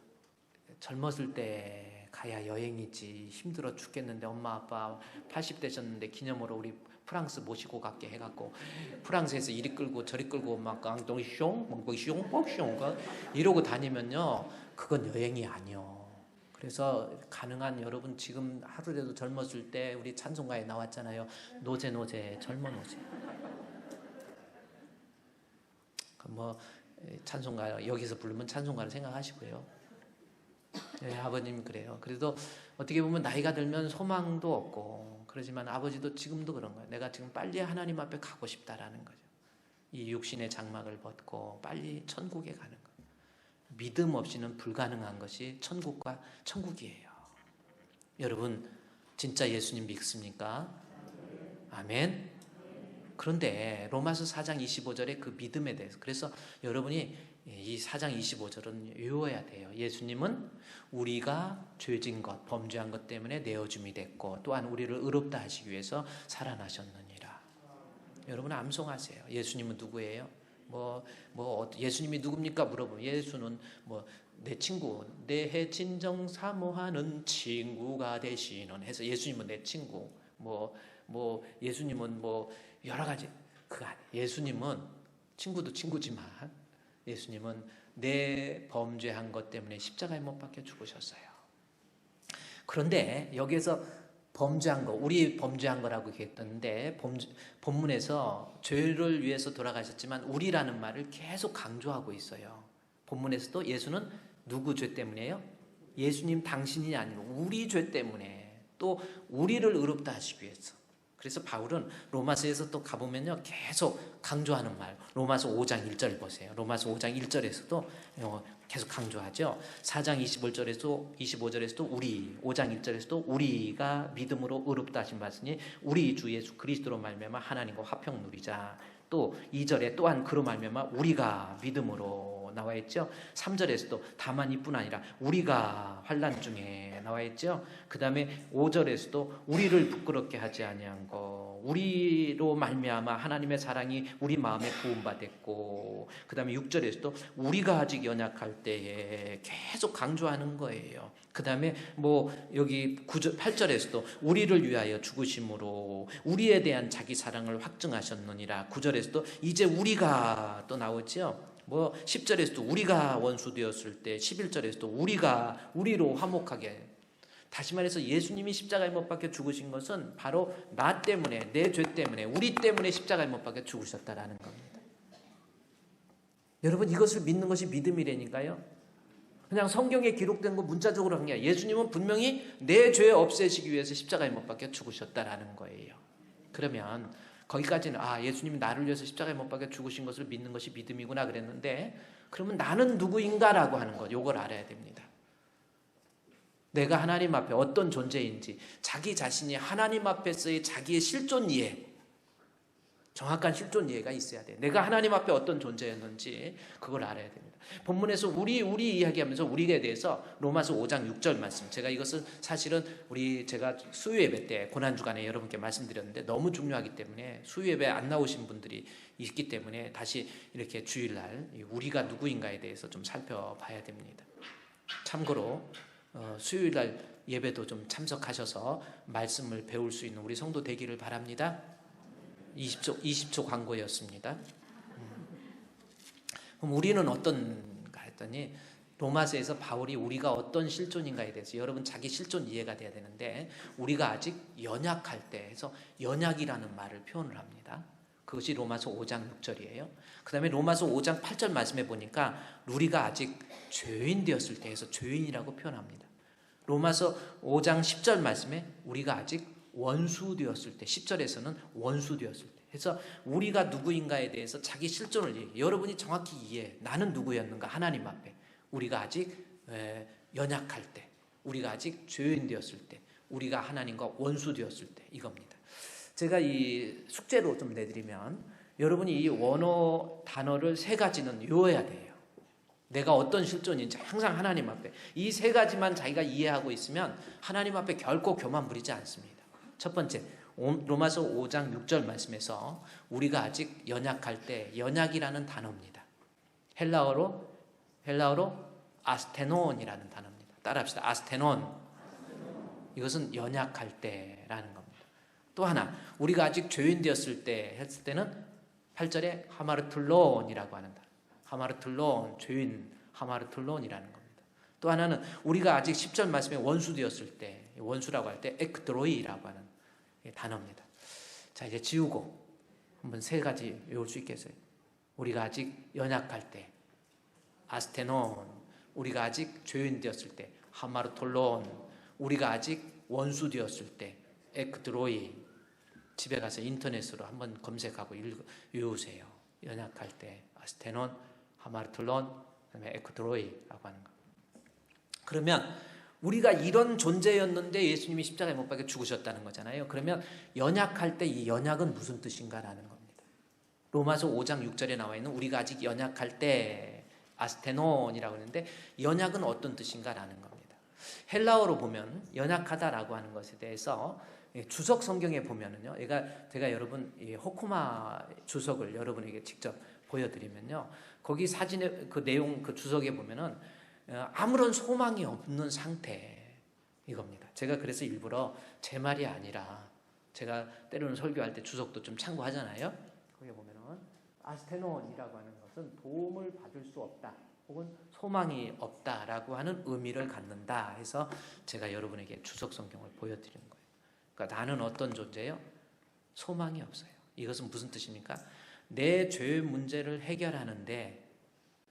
젊었을 때 가야 여행이지 힘들어 죽겠는데 엄마 아빠 80 되셨는데 기념으로 우리 프랑스 모시고 갈게 해갖고 프랑스에서 이리 끌고 저리 끌고 막 앙동숑 멍멍숑 뻑숑 이러고 다니면요 그건 여행이 아니요. 그래서 가능한 여러분 지금 하루라도 젊었을 때 우리 찬송가에 나왔잖아요. 노제 노제 젊어 노제. 뭐 찬송가 여기서 부르면 찬송가를 생각하시고요. 네, 아버님 그래요. 그래도 어떻게 보면 나이가 들면 소망도 없고 그러지만 아버지도 지금도 그런 거예요. 내가 지금 빨리 하나님 앞에 가고 싶다라는 거죠. 이 육신의 장막을 벗고 빨리 천국에 가는 거. 믿음 없이는 불가능한 것이 천국과 천국이에요. 여러분 진짜 예수님 믿습니까? 아멘. 그런데 로마서 4장 25절의 그 믿음에 대해서 그래서 여러분이 이 4장 25절은 외워야 돼요. 예수님은 우리가 죄진 것, 범죄한 것 때문에 내어줌이 됐고 또한 우리를 의롭다 하시기 위해서 살아나셨느니라. 여러분 암송하세요. 예수님은 누구예요? 예수님이 누굽니까? 물어보면 예수는 내 친구, 내 진정 사모하는 친구가 되시는 해서 예수님은 내 친구. 예수님은 여러 가지 그거 아니에요. 예수님은 친구도 친구지만 예수님은 내 범죄한 것 때문에 십자가에 못 박혀 죽으셨어요. 그런데 여기에서 범죄한 거, 우리 범죄한 거라고 얘기했던데 본문에서 죄를 위해서 돌아가셨지만 우리라는 말을 계속 강조하고 있어요. 본문에서도 예수는 누구 죄 때문에요? 예수님 당신이 아니고 우리 죄 때문에 또 우리를 의롭다 하시기 위해서. 그래서 바울은 로마서에서 또 가보면요 계속 강조하는 말 로마서 5장 1절 보세요. 로마서 5장 1절에서도 계속 강조하죠. 4장 25절에서도 우리 5장 1절에서도 우리가 믿음으로 의롭다 하신 말씀이 우리 주 예수 그리스도로 말미암아 하나님과 화평 누리자. 또 2절에 또한 그로 말미암아 우리가 믿음으로 나와 있죠. 3절에서도 다만 이뿐 아니라 우리가 환난 중에 나와 있죠. 그 다음에 5절에서도 우리를 부끄럽게 하지 아니한 거 우리로 말미암아 하나님의 사랑이 우리 마음에 부음받았고 그 다음에 6절에서도 우리가 아직 연약할 때에 계속 강조하는 거예요. 그 다음에 여기 8절에서도 우리를 위하여 죽으심으로 우리에 대한 자기 사랑을 확증하셨느니라. 9절에서도 이제 우리가 또 나오죠. 10절에서도 우리가 원수 되었을 때 11절에서도 우리가 우리로 화목하게. 다시 말해서 예수님이 십자가에 못 박혀 죽으신 것은 바로 나 때문에 내 죄 때문에 우리 때문에 십자가에 못 박혀 죽으셨다라는 겁니다. 여러분 이것을 믿는 것이 믿음이라니까요. 그냥 성경에 기록된 거 문자적으로 한 게 아니라 예수님은 분명히 내 죄 없애시기 위해서 십자가에 못 박혀 죽으셨다라는 거예요. 그러면 거기까지는 예수님이 나를 위해서 십자가에 못 박혀 죽으신 것을 믿는 것이 믿음이구나 그랬는데 그러면 나는 누구인가라고 하는 것, 이걸 알아야 됩니다. 내가 하나님 앞에 어떤 존재인지, 자기 자신이 하나님 앞에서의 자기의 실존 이해, 정확한 실존 이해가 있어야 돼. 내가 하나님 앞에 어떤 존재였는지 그걸 알아야 됩니다. 본문에서 우리 이야기하면서 우리에 대해서 로마서 5장 6절 말씀, 제가 이것은 사실은 제가 수요예배 때 고난주간에 여러분께 말씀드렸는데 너무 중요하기 때문에 수요예배 안 나오신 분들이 있기 때문에 다시 이렇게 주일날 우리가 누구인가에 대해서 좀 살펴봐야 됩니다. 참고로 수요일날 예배도 좀 참석하셔서 말씀을 배울 수 있는 우리 성도 되기를 바랍니다. 20초 광고였습니다. 그럼 우리는 어떤가 했더니 로마서에서 바울이 우리가 어떤 실존인가에 대해서 여러분 자기 실존 이해가 돼야 되는데 우리가 아직 연약할 때 해서 연약이라는 말을 표현을 합니다. 그것이 로마서 5장 6절이에요. 그 다음에 로마서 5장 8절 말씀해 보니까 우리가 아직 죄인 되었을 때 해서 죄인이라고 표현합니다. 로마서 5장 10절 말씀에 우리가 아직 원수 되었을 때, 10절에서는 원수 되었을 때 해서 우리가 누구인가에 대해서 자기 실존을 얘기해. 여러분이 정확히 이해해. 나는 누구였는가 하나님 앞에. 우리가 아직 연약할 때, 우리가 아직 죄인 되었을 때, 우리가 하나님과 원수 되었을 때, 이겁니다. 제가 이 숙제로 좀 내드리면 여러분이 이 원어 단어를 3가지는 외워야 돼요. 내가 어떤 실존인지 항상 하나님 앞에 이 3가지만 자기가 이해하고 있으면 하나님 앞에 결코 교만 부리지 않습니다. 첫 번째, 로마서 5장 6절 말씀에서 우리가 아직 연약할 때, 연약이라는 단어입니다. 헬라어로 아스테논이라는 단어입니다. 따라합시다. 아스테논. 이것은 연약할 때라는 겁니다. 또 하나, 우리가 아직 죄인 되었을 때 했을 때는 8절에 하마르툴론이라고 하는 단어. 하마르툴론, 죄인 하마르툴론이라는 겁니다. 또 하나는 우리가 아직 10절 말씀에 원수 되었을 때, 원수라고 할 때 에크드로이라고 하는 단어입니다. 자, 이제 지우고 한번 3가지 외울 수 있겠어요? 우리가 아직 연약할 때 아스테논, 우리가 아직 죄인 되었을 때 하마르톨론, 우리가 아직 원수 되었을 때 에크드로이. 집에 가서 인터넷으로 한번 검색하고 외우세요. 연약할 때 아스테논, 하마르톨론, 그다음에 에크드로이라고 하는 거. 그러면 우리가 이런 존재였는데 예수님이 십자가에 못 박혀 죽으셨다는 거잖아요. 그러면 연약할 때 이 연약은 무슨 뜻인가라는 겁니다. 로마서 5장 6절에 나와 있는 우리가 아직 연약할 때 아스테논이라고 하는데 연약은 어떤 뜻인가라는 겁니다. 헬라어로 보면 연약하다라고 하는 것에 대해서 주석 성경에 보면은요. 제가 여러분 이 호쿠마 주석을 여러분에게 직접 보여드리면요. 거기 사진의 그 내용 그 주석에 보면은 아무런 소망이 없는 상태 이겁니다. 제가 그래서 일부러 제 말이 아니라 제가 때로는 설교할 때 주석도 좀 참고하잖아요. 거기에 보면은 아스테논이라고 하는 것은 도움을 받을 수 없다 혹은 소망이 없다라고 하는 의미를 갖는다 해서 제가 여러분에게 주석 성경을 보여드리는 거예요. 그러니까 나는 어떤 존재예요? 소망이 없어요. 이것은 무슨 뜻입니까? 내 죄 문제를 해결하는데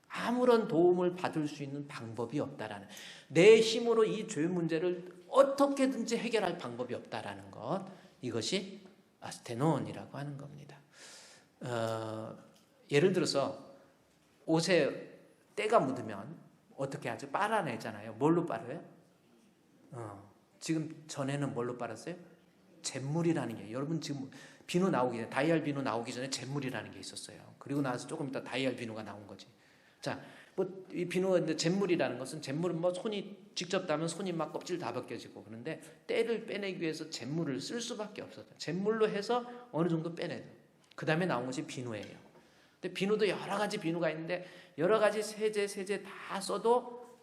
아무런 도움을 받을 수 있는 방법이 없다라는, 내 힘으로 이 죄 문제를 어떻게든지 해결할 방법이 없다라는 것, 이것이 아스테논이라고 하는 겁니다. 예를 들어서 옷에 때가 묻으면 어떻게 하죠? 빨아내잖아요. 뭘로 빨아요? 지금 전에는 뭘로 빨았어요? 잿물이라는 게, 여러분 지금 비누 나오기 전에, 다이알 비누 나오기 전에 잿물이라는 게 있었어요. 그리고 나서 조금 있다 다이알 비누가 나온 거지. 자, 이 비누가 잿물이라는 것은, 잿물은 손이 직접 닿으면 손이 막 껍질 다 벗겨지고, 그런데 때를 빼내기 위해서 잿물을 쓸 수밖에 없었죠. 잿물로 해서 어느 정도 빼내죠. 그 다음에 나온 것이 비누예요. 근데 비누도 여러 가지 비누가 있는데 여러 가지 세제 다 써도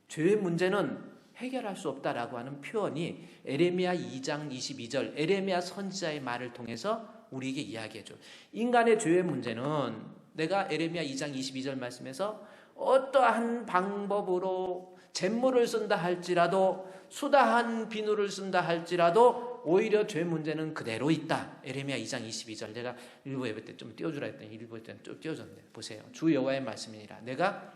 죄의 문제는 해결할 수 없다라고 하는 표현이 에레미야 2장 22절 에레미야 선지자의 말을 통해서 우리에게 이야기해줘. 인간의 죄의 문제는 내가 에레미야 2장 22절 말씀에서 어떠한 방법으로 잿물을 쓴다 할지라도 수다한 비누를 쓴다 할지라도 오히려 죄 문제는 그대로 있다. 에레미야 2장 22절 제가 일부 예배 때 좀 띄워주라 했더니 일부 예배 때는 좀 띄워줬는데 보세요. 주 여호와의 말씀이니라. 내가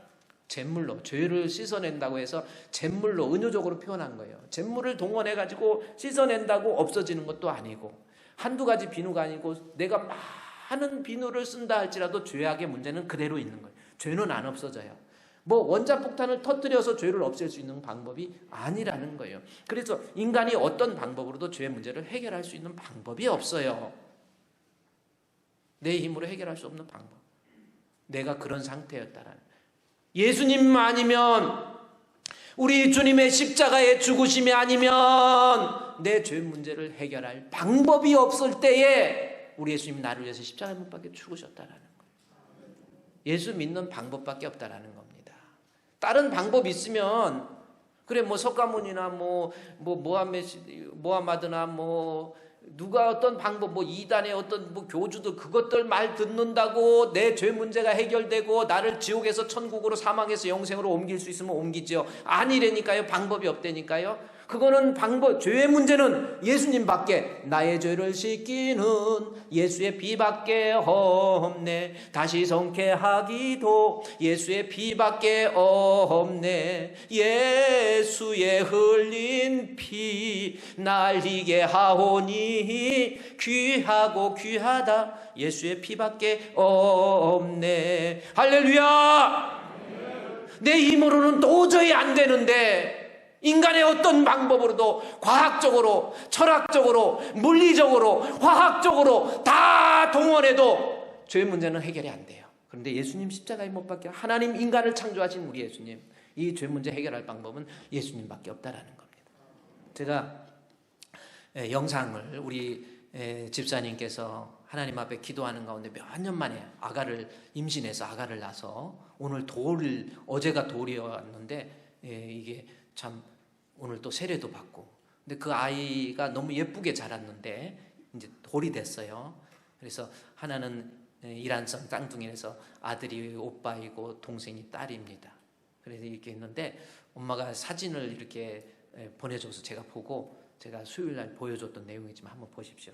잿물로 죄를 씻어낸다고 해서 잿물로 은유적으로 표현한 거예요. 잿물을 동원해가지고 씻어낸다고 없어지는 것도 아니고 한두 가지 비누가 아니고 내가 많은 비누를 쓴다 할지라도 죄악의 문제는 그대로 있는 거예요. 죄는 안 없어져요. 뭐 원자폭탄을 터뜨려서 죄를 없앨 수 있는 방법이 아니라는 거예요. 그래서 인간이 어떤 방법으로도 죄 문제를 해결할 수 있는 방법이 없어요. 내 힘으로 해결할 수 없는 방법. 내가 그런 상태였다라는. 예수님 아니면, 우리 주님의 십자가의 죽으심이 아니면 내 죄 문제를 해결할 방법이 없을 때에 우리 예수님이 나를 위해서 십자가에 못 박혀 죽으셨다라는 거예요. 예수 믿는 방법밖에 없다라는 겁니다. 다른 방법 있으면 그래 뭐 석가모니나 뭐 모하마드나 뭐 누가 어떤 방법 뭐 이단의 어떤 뭐 교주들 그것들 말 듣는다고 내 죄 문제가 해결되고 나를 지옥에서 천국으로 사망에서 영생으로 옮길 수 있으면 옮기죠. 아니라니까요. 방법이 없다니까요. 그거는 방법, 죄의 문제는 예수님밖에, 나의 죄를 씻기는 예수의 피밖에 없네. 다시 성케하기도 예수의 피밖에 없네. 예수의 흘린 피 날리게 하오니 귀하고 귀하다. 예수의 피밖에 없네. 할렐루야. 내 힘으로는 도저히 안 되는데 인간의 어떤 방법으로도 과학적으로, 철학적으로, 물리적으로, 화학적으로 다 동원해도 죄 문제는 해결이 안 돼요. 그런데 예수님 십자가에 못 박혀 하나님 인간을 창조하신 우리 예수님, 이 죄 문제 해결할 방법은 예수님밖에 없다라는 겁니다. 제가 영상을 우리 집사님께서 하나님 앞에 기도하는 가운데 몇 년 만에 아가를 임신해서 아가를 낳아서 오늘 어제가 돌이었는데 이게 참 오늘 또 세례도 받고, 근데 그 아이가 너무 예쁘게 자랐는데 이제 돌이 됐어요. 그래서 하나는 이란성 쌍둥이에서 아들이 오빠이고 동생이 딸입니다. 그래서 이렇게 했는데 엄마가 사진을 이렇게 보내줘서 제가 보고 제가 수요일날 보여줬던 내용이지만 한번 보십시오.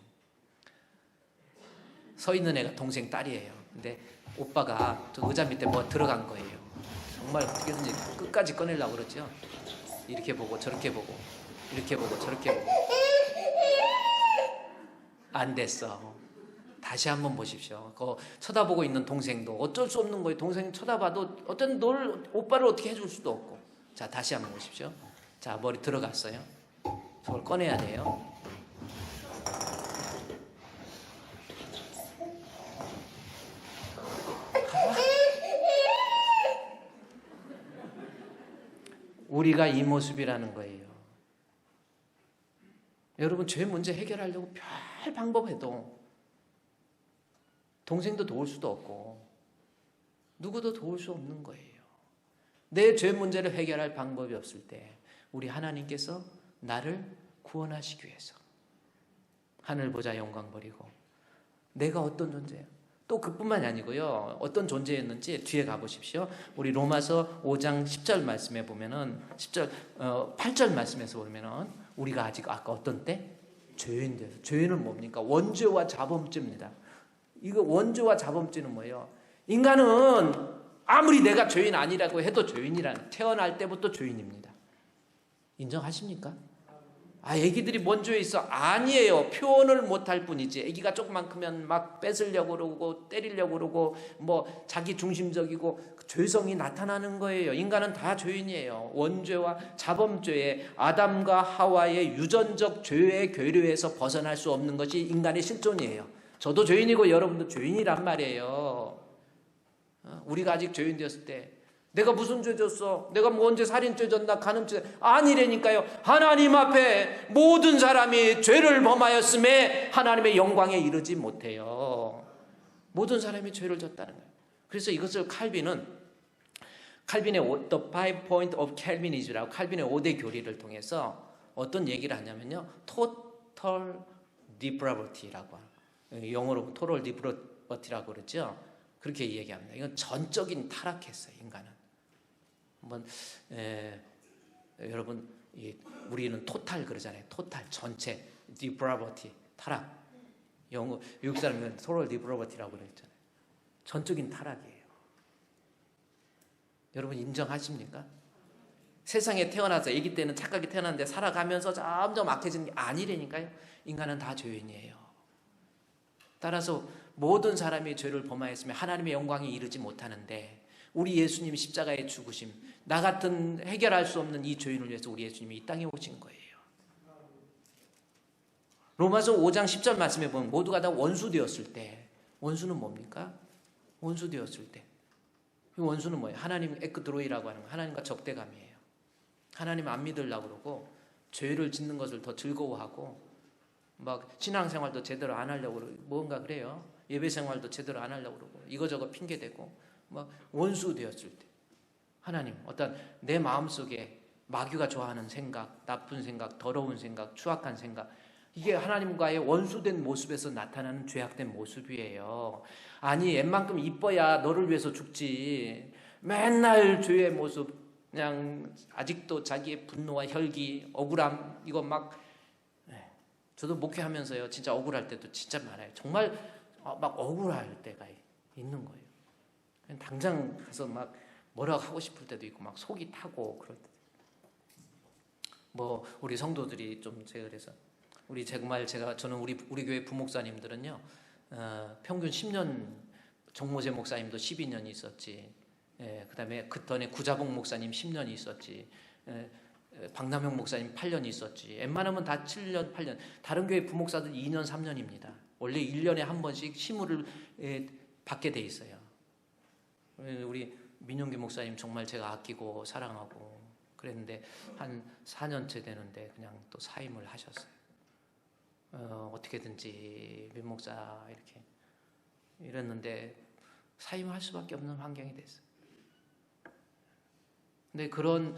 서 있는 애가 동생 딸이에요. 근데 오빠가 저 의자 밑에 뭐 들어간 거예요. 정말 어떻게든지 끝까지 꺼내려고 그러죠. 이렇게 보고 저렇게 보고 이렇게 보고 저렇게 보고 안 됐어. 다시 한번 보십시오. 그 쳐다보고 있는 동생도 어쩔 수 없는 거예요. 동생 쳐다봐도 어떤 오빠를 어떻게 해줄 수도 없고. 자, 다시 한번 보십시오. 자, 머리 들어갔어요. 저걸 꺼내야 돼요. 우리가 이 모습이라는 거예요. 여러분, 죄 문제 해결하려고 별 방법해도 동생도 도울 수도 없고 누구도 도울 수 없는 거예요. 내 죄 문제를 해결할 방법이 없을 때 우리 하나님께서 나를 구원하시기 위해서 하늘 보자 영광 버리고 내가 어떤 존재예요? 또 그뿐만이 아니고요. 어떤 존재였는지 뒤에 가보십시오. 우리 로마서 5장 10절 말씀에 보면은 8절 말씀에서 보면은 우리가 아직 아까 어떤 때? 죄인들. 죄인은 뭡니까? 원죄와 자범죄입니다. 이거 원죄와 자범죄는 뭐예요? 인간은 아무리 내가 죄인 아니라고 해도 죄인이란, 태어날 때부터 죄인입니다. 인정하십니까? 애기들이 뭔 죄 있어? 아니에요. 표현을 못할 뿐이지. 애기가 조금만 크면 막 뺏으려고 그러고 때리려고 그러고 뭐 자기 중심적이고 죄성이 나타나는 거예요. 인간은 다 죄인이에요. 원죄와 자범죄의 아담과 하와의 유전적 죄의 괴뢰에서 벗어날 수 없는 것이 인간의 실존이에요. 저도 죄인이고 여러분도 죄인이란 말이에요. 우리가 아직 죄인 되었을 때 내가 무슨 죄 졌어? 내가 뭐 언제 살인죄 졌나? 간음죄? 아니라니까요. 하나님 앞에 모든 사람이 죄를 범하였음에 하나님의 영광에 이르지 못해요. 모든 사람이 죄를 졌다는 거예요. 그래서 이것을 칼빈의 The Five Points of Calvinism이라고 칼빈의 5대 교리를 통해서 어떤 얘기를 하냐면요. Total Depravity라고 영어로 Total Depravity라고 그러죠. 그렇게 얘기합니다. 이건 전적인 타락했어요. 인간은. 한번 여러분 우리는 토탈 그러잖아요. 토탈 전체 depravity 타락. 영어 외국 사람은 total depravity라고 그랬잖아요. 전적인 타락이에요. 여러분 인정하십니까? 세상에 태어나서 아기 때는 착하게 태어났는데 살아가면서 점점 악해지는 게 아니라니까요. 인간은 다 죄인이에요. 따라서 모든 사람이 죄를 범하였으면 하나님의 영광에 이르지 못하는데 우리 예수님이 십자가에 죽으심, 나 같은 해결할 수 없는 이 죄인을 위해서 우리 예수님이 이 땅에 오신 거예요. 로마서 5장 10절 말씀해 보면 모두가 다 원수 되었을 때, 원수는 뭡니까? 원수 되었을 때, 이 원수는 뭐예요? 하나님 에크드로이라고 하는 거, 하나님과 적대감이에요. 하나님 안 믿으려고 그러고 죄를 짓는 것을 더 즐거워하고 막 신앙생활도 제대로 안 하려고 그러고 뭔가 그래요. 예배생활도 제대로 안 하려고 그러고 이거저거 핑계대고 막 원수 되었을 때, 하나님 어떤 내 마음속에 마귀가 좋아하는 생각, 나쁜 생각, 더러운 생각, 추악한 생각, 이게 하나님과의 원수된 모습에서 나타나는 죄악된 모습이에요. 아니 웬만큼 이뻐야 너를 위해서 죽지, 맨날 죄의 모습, 그냥 아직도 자기의 분노와 혈기, 억울함, 이거 막, 저도 목회하면서요 진짜 억울할 때도 진짜 많아요. 정말 막 억울할 때가 있는 거예요. 당장 가서 막 뭐라고 하고 싶을 때도 있고 막 속이 타고 그럴 때. 뭐 우리 성도들이 좀 제가 그래서 저는 우리 교회 부목사님들은요 평균 10년, 정모세 목사님도 12년 있었지, 그다음에 그전에 구자봉 목사님 10년 있었지, 박남형 목사님 8년 있었지, 웬만하면 다 7년 8년. 다른 교회 부목사들 2년 3년입니다 원래 1년에 한 번씩 시무를 받게 돼 있어요. 우리 민용기 목사님 정말 제가 아끼고 사랑하고 그랬는데 한 4년째 되는데 그냥 또 사임을 하셨어요. 어떻게든지 민 목사 이렇게 이랬는데 사임할 수밖에 없는 환경이 됐어요. 근데 그런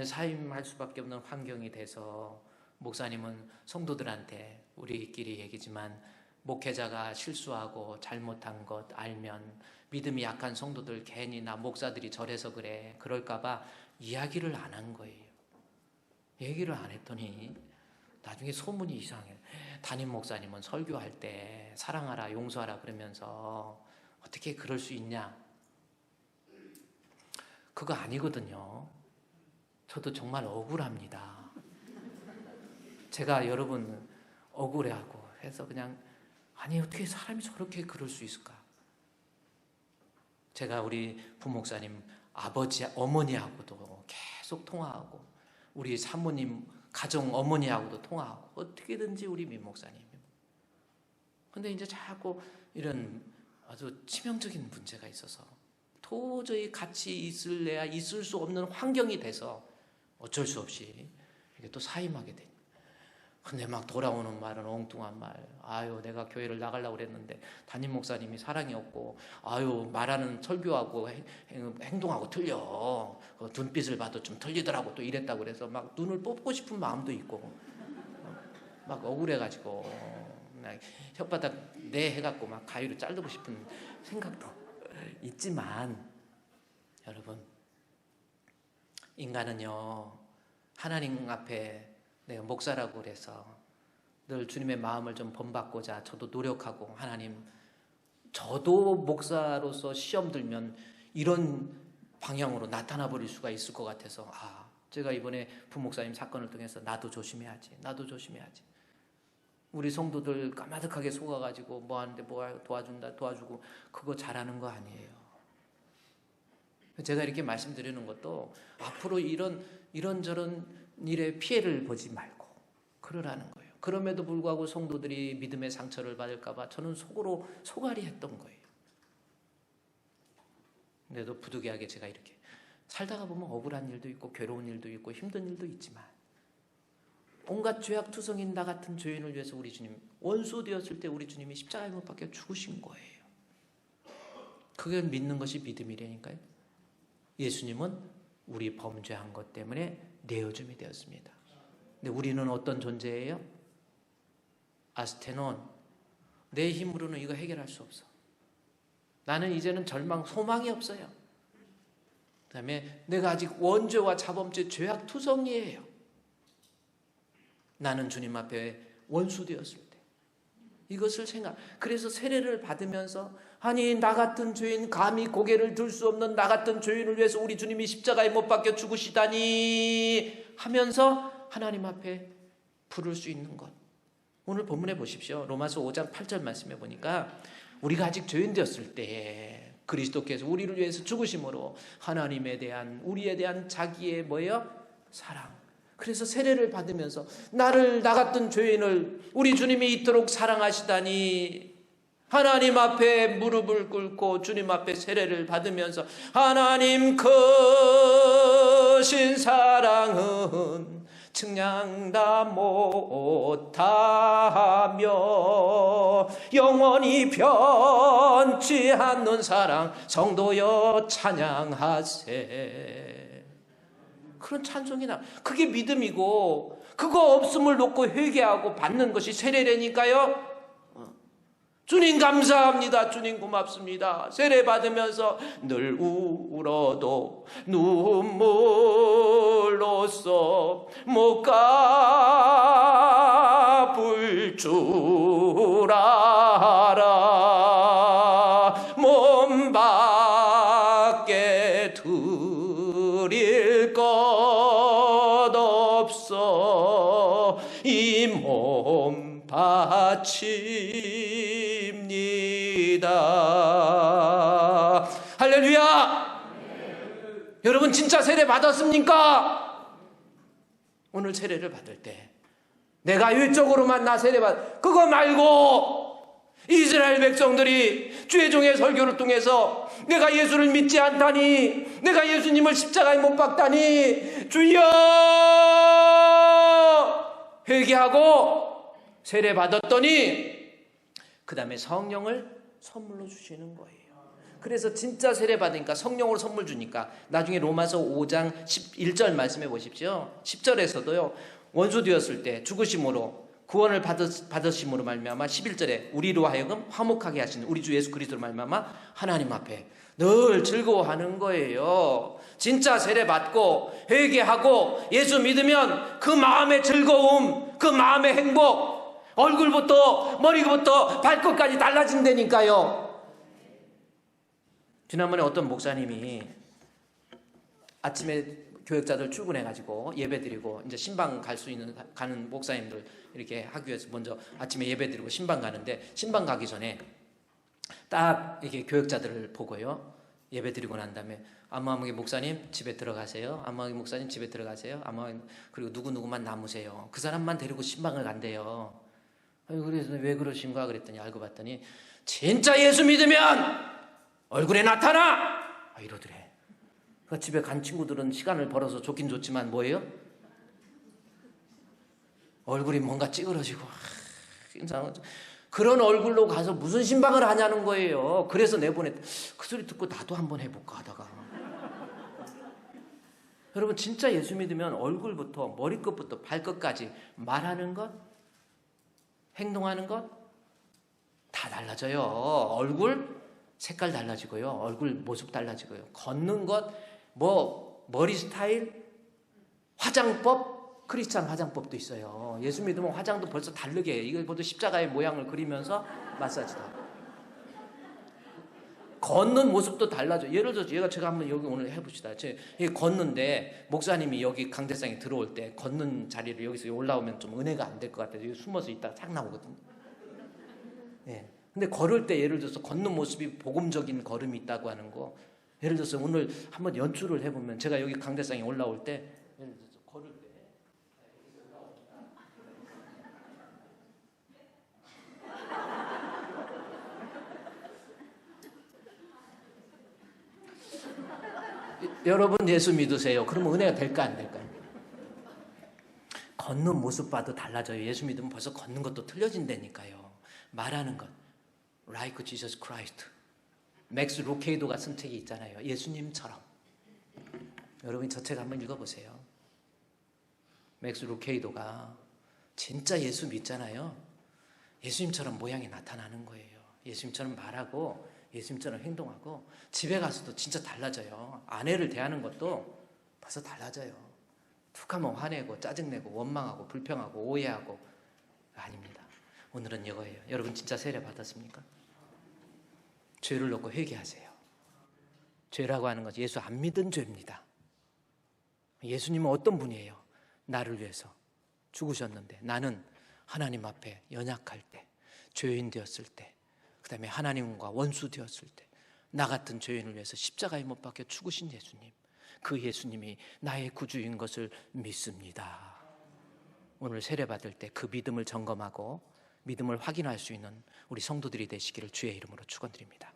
사임할 수밖에 없는 환경이 돼서 목사님은 성도들한테, 우리끼리 얘기지만 목회자가 실수하고 잘못한 것 알면 믿음이 약한 성도들 괜히 나 목사들이 저래서 그래 그럴까봐 이야기를 안 한 거예요. 얘기를 안 했더니 나중에 소문이 이상해. 담임 목사님은 설교할 때 사랑하라 용서하라 그러면서 어떻게 그럴 수 있냐. 그거 아니거든요. 저도 정말 억울합니다. 제가 여러분 억울해하고 해서 그냥 아니 어떻게 사람이 저렇게 그럴 수 있을까. 제가 우리 부목사님 아버지 어머니하고도 계속 통화하고 우리 사모님 가정 어머니하고도 통화하고 어떻게든지 우리 민 목사님. 근데 이제 자꾸 이런 아주 치명적인 문제가 있어서 도저히 같이 있을래야 있을 수 없는 환경이 돼서 어쩔 수 없이 이게 또 사임하게 돼. 근데 막 돌아오는 말은 엉뚱한 말. 아유 내가 교회를 나가려고 그랬는데 담임 목사님이 사랑이 없고 아유 말하는 설교하고 행동하고 틀려. 눈빛을 봐도 좀 틀리더라고 또 이랬다고 그래서 막 눈을 뽑고 싶은 마음도 있고 막 억울해가지고 혓바닥 내 해갖고 막 가위로 자르고 싶은 생각도 있지만 여러분 인간은요 하나님 앞에 내가 목사라고 그래서 늘 주님의 마음을 좀 본받고자 저도 노력하고 하나님 저도 목사로서 시험 들면 이런 방향으로 나타나 버릴 수가 있을 것 같아서 제가 이번에 부목사님 사건을 통해서 나도 조심해야지 우리 성도들 까마득하게 속아가지고 뭐 하는데 뭐 도와주고 그거 잘하는 거 아니에요. 제가 이렇게 말씀드리는 것도 앞으로 이런저런 일에 피해를 보지 말고 그러라는 거예요. 그럼에도 불구하고 성도들이 믿음의 상처를 받을까 봐 저는 속으로 소갈이 했던 거예요. 근데도 부득이하게 제가 이렇게 살다가 보면 억울한 일도 있고 괴로운 일도 있고 힘든 일도 있지만 온갖 죄악투성인 나 같은 죄인을 위해서 우리 주님 원수 되었을 때 우리 주님이 십자가에 못 박혀 죽으신 거예요. 그걸 믿는 것이 믿음이라니까요. 예수님은 우리 범죄한 것 때문에 내어줌이 되었습니다. 근데 우리는 어떤 존재예요? 아스테논. 내 힘으로는 이거 해결할 수 없어. 나는 이제는 소망이 없어요. 그 다음에 내가 아직 원죄와 자범죄 죄악투성이에요. 나는 주님 앞에 원수 되었을 때 이것을 그래서 세례를 받으면서 아니 나 같은 죄인 감히 고개를 들 수 없는 나 같은 죄인을 위해서 우리 주님이 십자가에 못 박혀 죽으시다니 하면서 하나님 앞에 부를 수 있는 것. 오늘 본문에 보십시오. 로마서 5장 8절 말씀해 보니까 우리가 아직 죄인 되었을 때 그리스도께서 우리를 위해서 죽으심으로 하나님에 대한 우리에 대한 자기의 뭐예요? 사랑. 그래서 세례를 받으면서 나를 나 같은 죄인을 우리 주님이 이토록 사랑하시다니 하나님 앞에 무릎을 꿇고 주님 앞에 세례를 받으면서 하나님 크신 사랑은 측량다 못하며 영원히 변치 않는 사랑 성도여 찬양하세. 그런 찬송이 나. 그게 믿음이고 그거 없음을 놓고 회개하고 받는 것이 세례라니까요. 주님 감사합니다. 주님 고맙습니다. 세례 받으면서 늘 울어도 눈물로써 못 갚을 줄 알아. 몸 밖에 드릴 것 없어 이 몸 바칩니다. 할렐루야. 여러분 진짜 세례 받았습니까? 오늘 세례를 받을 때 내가 일적으로만 나 세례 그거 말고 이스라엘 백성들이 주의종의 설교를 통해서 내가 예수를 믿지 않다니 내가 예수님을 십자가에 못 박다니 주여 회개하고 세례 받았더니 그 다음에 성령을 선물로 주시는 거예요. 그래서 진짜 세례 받으니까 성령으로 선물 주니까 나중에 로마서 5장 11절 말씀해 보십시오. 10절에서도요 원수 되었을 때 죽으심으로 구원을 받으심으로 말미암아 11절에 우리로 하여금 화목하게 하시는 우리 주 예수 그리스도로 말미암아 하나님 앞에 늘 즐거워하는 거예요. 진짜 세례 받고 회개하고 예수 믿으면 그 마음의 즐거움, 그 마음의 행복 얼굴부터 머리부터 발끝까지 달라진다니까요. 지난번에 어떤 목사님이 아침에 교역자들 출근해가지고 예배드리고 이제 신방 갈 수 있는 가는 목사님들 이렇게 하기 위해서 먼저 아침에 예배드리고 신방 가는데 신방 가기 전에 딱 이렇게 교역자들을 보고요 예배드리고 난 다음에 아무아무개 목사님 집에 들어가세요. 아무아무개 목사님 집에 들어가세요. 그리고 누구누구만 남으세요. 그 사람만 데리고 신방을 간대요. 그래서 왜 그러신가 그랬더니 알고 봤더니 진짜 예수 믿으면 얼굴에 나타나 이러더래. 그 집에 간 친구들은 시간을 벌어서 좋긴 좋지만 뭐예요? 얼굴이 뭔가 찌그러지고 그런 얼굴로 가서 무슨 신방을 하냐는 거예요. 그래서 내보냈. 그 소리 듣고 나도 한번 해볼까 하다가 여러분 진짜 예수 믿으면 얼굴부터 머리끝부터 발끝까지 말하는 것 행동하는 것 다 달라져요. 얼굴 색깔 달라지고요. 얼굴 모습 달라지고요. 걷는 것, 머리 스타일, 화장법, 크리스찬 화장법도 있어요. 예수 믿으면 화장도 벌써 다르게 해요. 이걸 보도 십자가의 모양을 그리면서 마사지도 하고. 걷는 모습도 달라져. 예를 들어서 제가 한번 여기 오늘 해봅시다. 걷는데 목사님이 여기 강대상에 들어올 때 걷는 자리를 여기서 올라오면 좀 은혜가 안 될 것 같아서 여기 숨어서 있다가 탁 나오거든요. 예. 근데 걸을 때 예를 들어서 걷는 모습이 복음적인 걸음이 있다고 하는 거. 예를 들어서 오늘 한번 연출을 해보면 제가 여기 강대상에 올라올 때 예를 들어서 걸을 때 여러분 예수 믿으세요. 그러면 은혜가 될까 안 될까요? 걷는 모습 봐도 달라져요. 예수 믿으면 벌써 걷는 것도 틀려진다니까요. 말하는 것 Like Jesus Christ. 맥스 루케이도가 쓴 책이 있잖아요. 예수님처럼. 여러분이 저 책 한번 읽어보세요. 맥스 루케이도가 진짜 예수 믿잖아요. 예수님처럼 모양이 나타나는 거예요. 예수님처럼 말하고 예수님처럼 행동하고 집에 가서도 진짜 달라져요. 아내를 대하는 것도 벌써 달라져요. 툭 하면 화내고 짜증내고 원망하고 불평하고 오해하고 아닙니다. 오늘은 이거예요. 여러분 진짜 세례 받았습니까? 죄를 놓고 회개하세요. 죄라고 하는 것은 예수 안 믿은 죄입니다. 예수님은 어떤 분이에요? 나를 위해서 죽으셨는데 나는 하나님 앞에 연약할 때, 죄인 되었을 때, 그 다음에 하나님과 원수 되었을 때 나 같은 죄인을 위해서 십자가에 못 박혀 죽으신 예수님, 그 예수님이 나의 구주인 것을 믿습니다. 오늘 세례받을 때 그 믿음을 점검하고 믿음을 확인할 수 있는 우리 성도들이 되시기를 주의 이름으로 축원드립니다.